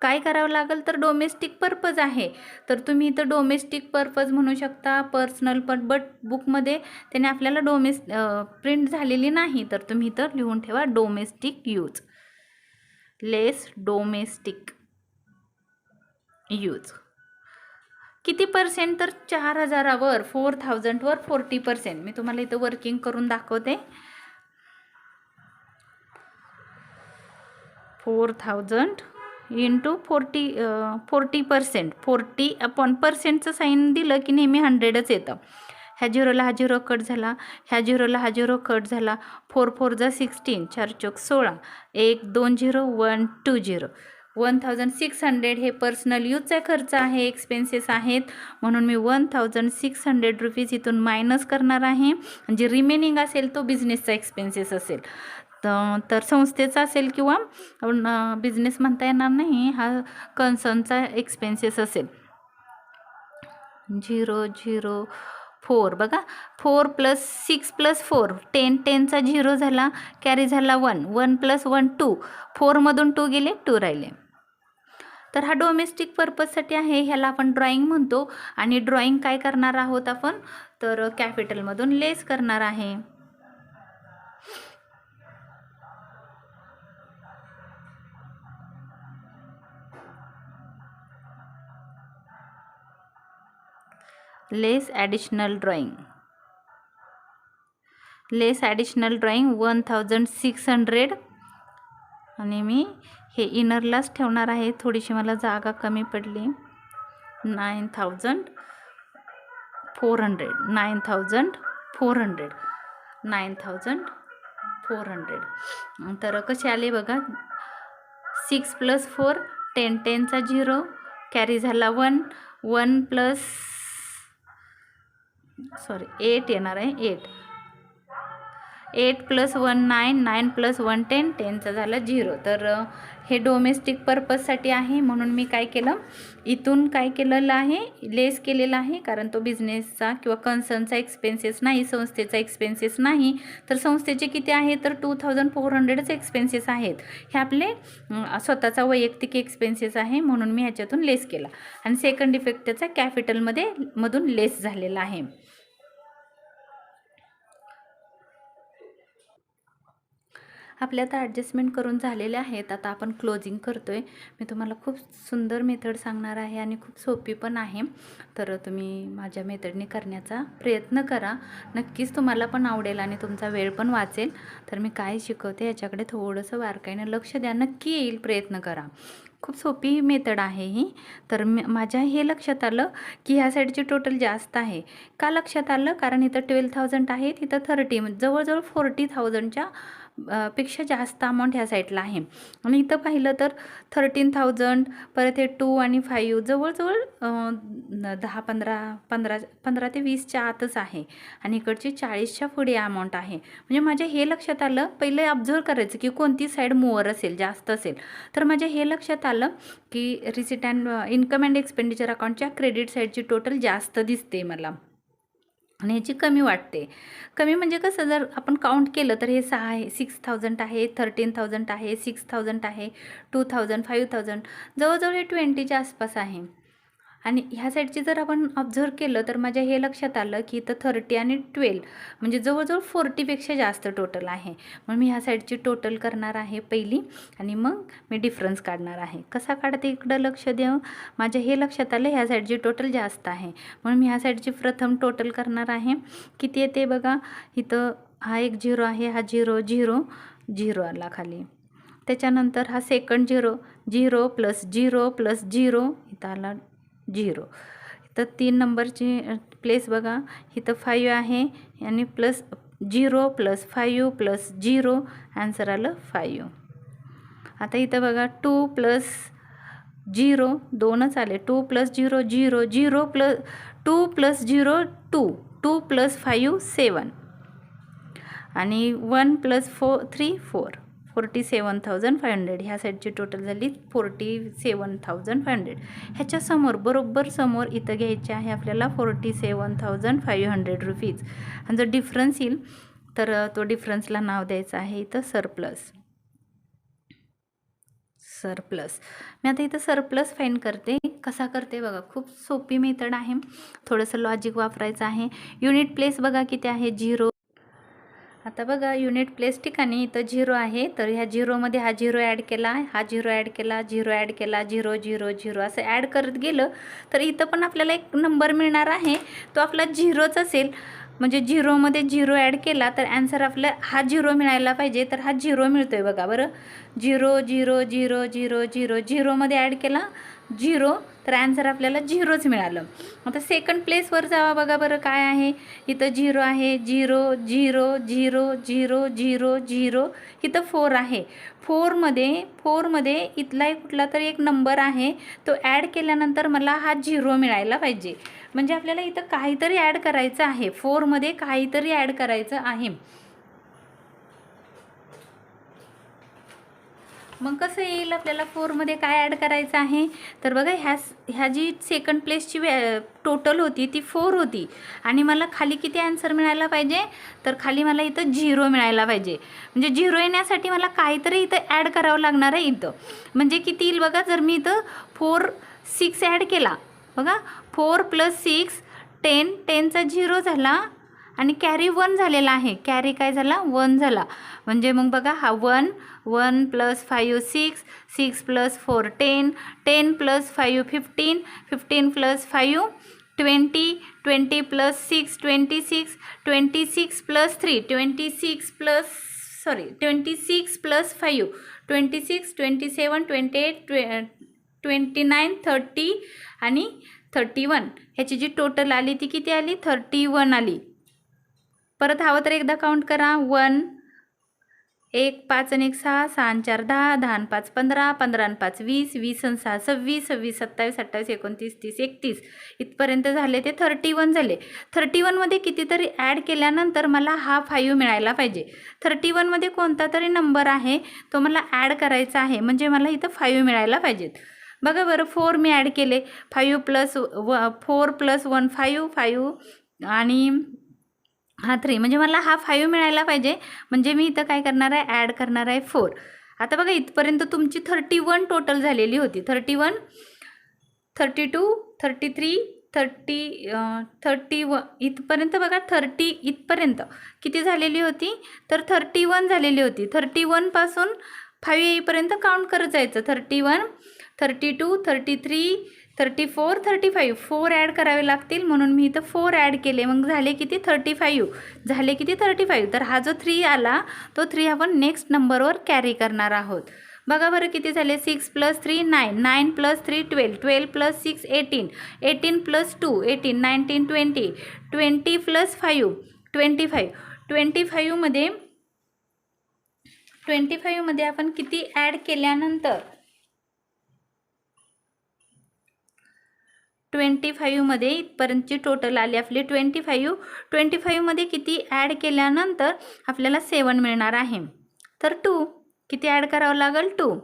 Speaker 1: काय करावं लागेल, तर डोमेस्टिक पर्पज आहे, तर तुम्ही इथं डोमेस्टिक पर्पज म्हणू शकता, पर्सनल पण, बट बुकमध्ये त्याने आपल्याला प्रिंट झालेली नाही, तर तुम्ही इथं लिहून ठेवा डोमेस्टिक यूज, लेस डोमेस्टिक यूज. किती पर्सेंट, तर 4000वर 4000वर 40%. मी तुम्हाला इथं वर्किंग करून दाखवते. 4000 इंटू 40%. 40% साईन दिलं की नेहमी 100च येतं. ह्या झिरोला हा झिरो कट झाला, ह्या झिरोला हा झिरो कट झाला. 4 4 जा 16, 4 चौक 16, 1 2 0 1 2 0. 1600 हे पर्सनल यूजचा खर्च आहे, एक्सपेन्सेस आहेत, म्हणून मी 1600 रुपीज इथून मायनस करणार आहे. म्हणजे रिमेनिंग असेल तो बिझनेसचा एक्सपेन्सेस असेल, तर संस्थेचा असेल किंवा बिझनेस म्हणता येणार नाही, हा कन्सर्नचा एक्सपेन्सेस असेल. 004 बघा, 4 + 6 + 4 10, 10चा 0 झाला, कॅरी झाला 1, 1 + 1 2, 4मधून 2 गेले, 2 राहिले. तर हा डोमेस्टिक पर्पजसाठी आहे, ह्याला आपण ड्रॉइंग म्हणतो. आणि ड्रॉइंग काय करणार आहोत आपण, तर कॅपिटलमधून लेस करणार आहे. लेस ॲडिशनल ड्रॉइंग, लेस ॲडिशनल ड्रॉइंग 1600. आणि मी हे इनरलाच ठेवणार आहे, थोडीशी मला जागा कमी पडली. 9400, 9400, 9400. तर कसे आले बघा, 6 + 4 10, 10चा 0, कॅरी झाला 1, 1 + 8 येणार आहे, 8 + 1 9, 9 + 1 10, 10चा झाला 0. तर हे डोमेस्टिक पर्पजसाठी आहे, म्हणून मी काय केलं, इथून काय केलेलं आहे, लेस केलेला आहे, कारण तो बिझनेसचा किंवा कन्सर्नचा एक्सपेन्सेस नाही, संस्थेचा एक्सपेन्सेस नाही. तर संस्थेचे किती आहे, तर 2400च एक्सपेन्सेस आहेत. हे आपले स्वतःचा वैयक्तिक एक्सपेन्सेस आहे, म्हणून मी ह्याच्यातून लेस केला. आणि सेकंड इफेक्ट त्याचा कॅपिटलमध्ये मधून लेस झालेला आहे. आपल्या आता ॲडजस्टमेंट करून झालेले आहेत. आता आपण क्लोजिंग करतो आहे. मी तुम्हाला खूप सुंदर मेथड सांगणार आहे आणि खूप सोपी पण आहे, तर तुम्ही माझ्या मेथडने करण्याचा प्रयत्न करा. नक्कीच तुम्हाला पण आवडेल आणि तुमचा वेळ पण वाचेल. तर मी काय शिकवते याच्याकडे थोडंसं बारकाईने लक्ष द्या, नक्की येईल, प्रयत्न करा. खूप सोपी मेथड आहे ही. तर माझ्या हे लक्षात आलं की ह्या साईडची टोटल जास्त आहे. का लक्षात आलं, कारण इथं 12,000 आहे, तिथं 30, जवळजवळ 40,000च्या पेक्षा जास्त अमाऊंट ह्या साईडला आहे. आणि इथं पाहिलं तर 13,000, परत हे 2 आणि 5 जवळजवळ 15 ते 20च्या आतच आहे. आणि इकडची 40च्या पुढे अमाऊंट आहे. म्हणजे माझ्या हे लक्षात आलं, पहिले ऑब्झर्व करायचं की कोणती साईड मोअर असेल, जास्त असेल. तर माझ्या हे लक्षात आलं की receipt and income and expenditure अकाउंटच्या क्रेडिट साईडची टोटल जास्त दिसते मला, आणि ह्याची कमी वाटते. कमी म्हणजे कसं, जर आपण काउंट केलं तर हे 6,000 आहे, 13,000 आहे, 6,000 आहे, 2,000, 5,000, जवळजवळ हे 20च्या आसपास आहे. आणि ह्या साईडची जर आपण ऑब्झर्व केलं तर माझ्या हे लक्षात आलं की इथं 30 आणि 12 म्हणजे जवळजवळ 40पेक्षा जास्त टोटल आहे. मग मी ह्या साईडची टोटल करणार आहे पहिली आणि मग मी डिफरन्स काढणार आहे. कसा काढते इकडं लक्ष द्या. माझ्या हे लक्षात आलं ह्या साईडची टोटल जास्त आहे म्हणून मी ह्या साईडची प्रथम टोटल करणार आहे. किती येते बघा, इथं हा एक 0 आहे, हा 0 0 0 आला खाली. त्याच्यानंतर हा सेकंड 0 0 प्लस 0 प्लस 0 इथं आला 0. इथं 3 नंबरची प्लेस बघा, इथं 5 आहे आणि प्लस 0 प्लस 5 प्लस 0 आन्सर आलं 5. आता इथं बघा 2 प्लस 0 2च आले. 2 प्लस 0 0 0 प्लस 2 प्लस 0 2 2 प्लस 5 7 आणि 1 प्लस 3 4 47,500. ह्या साईडची टोटल झाली 47,500. ह्याच्या समोर बरोबर समोर इथं घ्यायचे आहे आपल्याला 47,500 रुपीज. आणि जर डिफरन्स येईल तर तो डिफरन्सला नाव द्यायचं आहे इथं सरप्लस. मी आता इथं सरप्लस फाईंड करते. कसा करते बघा, खूप सोपी मेथड आहे, थोडंसं लॉजिक वापरायचं आहे. युनिट प्लेस बघा किती आहे 0. आता बघा युनिट प्लेस ठिकाणी इथं 0 आहे तर ह्या 0मध्ये हा 0 ॲड केला, हा 0 ॲड केला, 0 ॲड केला, 0 0 0 असं ॲड करत गेलं तर इथं पण आपल्याला एक नंबर मिळणार आहे. तो आपला 0च असेल म्हणजे 0मध्ये 0 ॲड केला तर ॲन्सर आपला हा 0 मिळायला पाहिजे. तर हा 0 मिळतोय बघा बरं. 0 0 0 0 0 0मध्ये ॲड केला 0 तर ॲन्सर आपल्याला 0च मिळालं. आता सेकंड प्लेसवर जावा बघा बरं काय आहे. इथं 0 आहे, 0 0 0 0 0 0. इथं 4 आहे. 4मध्ये इथला कुठला तरी एक नंबर आहे तो ॲड केल्यानंतर मला हा 0 मिळायला पाहिजे. म्हणजे आपल्याला इथं काहीतरी ॲड करायचं आहे. 4मध्ये काहीतरी ॲड करायचं आहे. मग कसं येईल आपल्याला 4मध्ये काय ॲड करायचं आहे तर बघा ह्या जी सेकंड प्लेसची टोटल होती ती 4 होती आणि मला खाली किती आन्सर मिळायला पाहिजे तर खाली मला इथं 0 मिळायला पाहिजे. म्हणजे 0 येण्यासाठी मला काहीतरी इथं ॲड करावं लागणार आहे इथं. म्हणजे किती येईल बघा, जर मी इथं 4 6 ॲड केला बघा, 4 प्लस 6 10 10चा 0 झाला आणि कॅरी 1 झालेला आहे. कॅरी काय झाला 1 झाला. म्हणजे मग बघा हा 1 1 plus 5 6 6 plus 4 10 10 plus 5 15 15 plus 5 20 20 plus 6 26 26 plus 3 26 plus 5 26 27 28 29 30 आणि 31. ह्याची जी टोटल आली ती किती आली 31 आली. परत हवं तर एकदा काउंट करा. 1 1 5 आणि 1 6 6 आणि 4 10 10 आणि 5 15 15 आणि 5 20 20 आणि 6 26 26 27 28 29 30 31 इथपर्यंत झाले ते 31 झाले. 31मध्ये कितीतरी ॲड केल्यानंतर मला हा 5 मिळायला पाहिजे. 31मध्ये कोणता तरी नंबर आहे तो मला ॲड करायचा आहे म्हणजे मला इथं 5 मिळायला पाहिजेत. बघा बरं 4 मी ॲड केले, 5 प्लस 4 प्लस 1 5 5 आणि हा 3 म्हणजे मला हा 5 मिळायला पाहिजे. म्हणजे मी इथं काय करणार आहे ॲड करणार आहे 4. आता बघा इथपर्यंत तुमची 31 टोटल झालेली होती. 31 32 33 31 इथपर्यंत बघा 30 इथपर्यंत किती झालेली होती तर 31 झालेली होती. 31पासून 5 येईपर्यंत काउंट करत जायचं. 31 32 33 34 35 4 ॲड करावे लागतील म्हणून मी इथं 4 ॲड केले. मग झाले किती 35 झाले किती 35. तर हा जो 3 आला तो 3 आपण नेक्स्ट नंबरवर कॅरी करणार आहोत. बघा बरं किती झाले 6 plus 3 9 9 plus 3 12 12 plus 6 18 18 plus 2 18 19 20 20 plus 5 25 25मध्ये आपण किती ॲड केल्यानंतर 25मध्ये इथपर्यंतची टोटल आली आपली 25मध्ये किती ॲड केल्यानंतर आपल्याला 7 मिळणार आहे. तर 2 किती ॲड करावं लागेल 2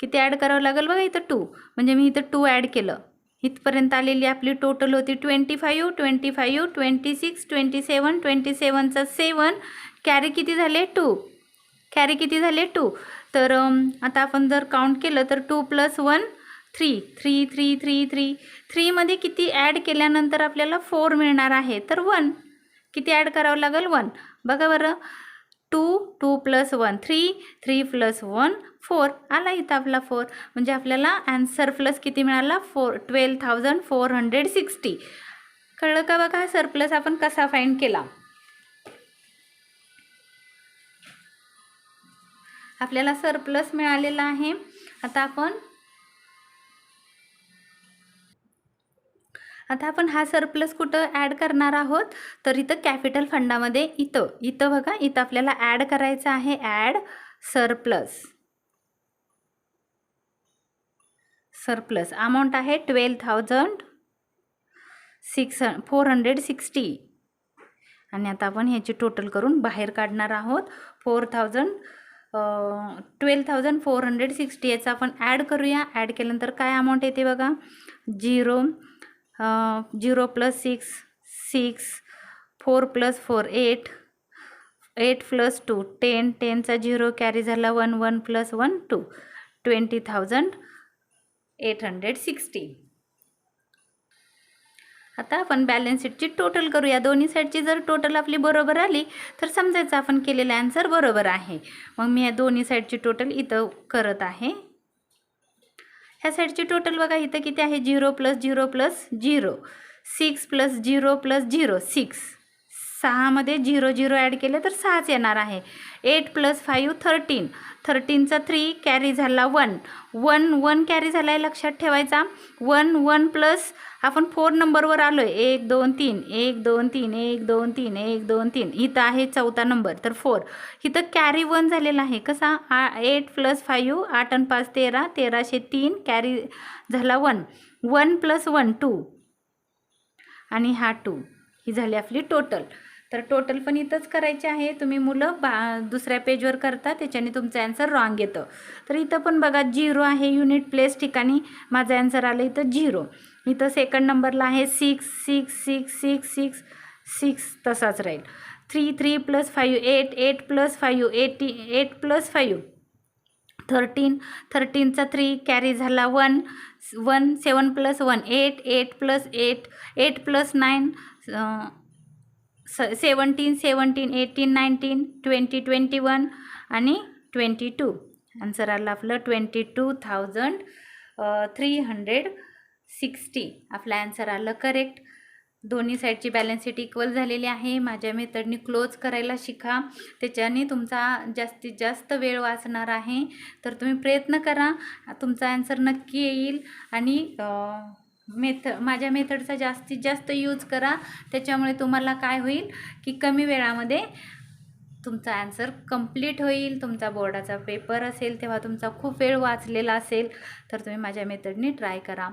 Speaker 1: किती ॲड करावं लागेल बघा इथं 2 म्हणजे मी इथं 2 ॲड केलं. इथपर्यंत आलेली आपली टोटल होती 25 26 27 27चा 7 कॅरी किती झाले 2 कॅरी किती झाले 2. तर आता आपण जर काउंट केलं तर 2 प्लस 1 3 3मध्ये किती ॲड केल्यानंतर आपल्याला 4 मिळणार आहे, तर 1. किती ॲड करावं लागेल? 1. बघा बरं, 2 प्लस 1 3 प्लस 1 4. आला इथं आपला 4. म्हणजे आपल्याला आन्सर प्लस किती मिळाला? 12,460. कळलं का? बघा सरप्लस आपण कसा फाइंड केला. आपल्याला सरप्लस मिळालेला आहे. आता आपण हा सरप्लस कुठं ॲड करणार आहोत? तर इथं कॅपिटल फंडामध्ये इथं बघा, इथं आपल्याला ॲड करायचं आहे. ॲड सरप्लस अमाऊंट आहे 12,460. आणि आता आपण ह्याची टोटल करून बाहेर काढणार आहोत. 12,460 याचा आपण ॲड करूया. ॲड केल्यानंतर काय अमाऊंट येते बघा? 0 प्लस 6 4 प्लस 4 8 प्लस 2 10 10चा 0 कॅरी झाला 1 प्लस 1 2 20,860. आता आपण बॅलन्स शीटची टोटल करूया. दोन्ही साईडची जर टोटल आपली बरोबर आली तर समजायचं आपण केलेला आन्सर बरोबर आहे. मग मी या दोन्ही साईडची टोटल इथं करत आहे. ह्या साईडची टोटल बघा, इथं किती आहे? 0 प्लस 0 प्लस 0 6 प्लस 0 प्लस 0 6. 6मध्ये 0 0 ॲड केलं तर 6च येणार आहे. 8 प्लस 5 13 13चा 3 कॅरी झाला 1 कॅरी झाला आहे, लक्षात ठेवायचा. 1 प्लस आपण 4 नंबरवर आलो आहे. 1 2 3 1 2 3 1 2 3 1 2 3. इथं आहे 4था नंबर, तर 4. इथं कॅरी 1 झालेला आहे. कसा? 8 प्लस 5 8 आणि 5 13 1303 कॅरी झाला 1 प्लस 1 2 आणि हा 2. ही झाली आपली टोटल. तर टोटल पण इथंच करायचे आहे. तुम्ही मुलं दुसऱ्या पेजवर करता, त्याच्याने तुमचं ॲन्सर रॉंग येतं. तर इथं पण बघा 0 आहे युनिट प्लेस ठिकाणी. माझं ॲन्सर आलं इथं 0. इथं सेकंड नंबरला आहे 6 6 6 6 6 6 तसाच राहील. 3 प्लस 5 8 प्लस 5 8 प्लस 5 13 13चा 3 कॅरी झाला 1 7 प्लस 1 8 प्लस 8 प्लस 9 17 18 19 20 21 आणि 22. आन्सर आलं आपलं 22,360. आपलं आन्सर आलं करेक्ट. दोन्ही साईडची बॅलन्स शीट इक्वल झालेली आहे. माझ्या मेथडनी क्लोज करायला शिका, त्याच्याने तुमचा जास्तीत जास्त वेळ वाचणार आहे. तर तुम्ही प्रयत्न करा, तुमचा आन्सर नक्की येईल. आणि माझ्या मेथडचा जास्तीत जास्त यूज करा. त्याच्यामुळे तुम्हाला काय होईल की कमी वेळामध्ये तुमचा आन्सर कंप्लीट होईल. तुमचा बोर्डाचा पेपर असेल तेव्हा तुमचा खूप वेळ वाचलेला असेल. तर तुम्ही माझ्या मेथडनी ट्राय करा.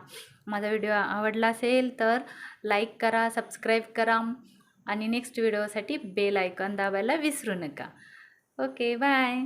Speaker 1: माझा व्हिडिओ आवडला असेल तर लाईक करा, सबस्क्राईब करा आणि नेक्स्ट व्हिडिओसाठी बेल आयकॉन दाबायला विसरू नका. Okay, bye.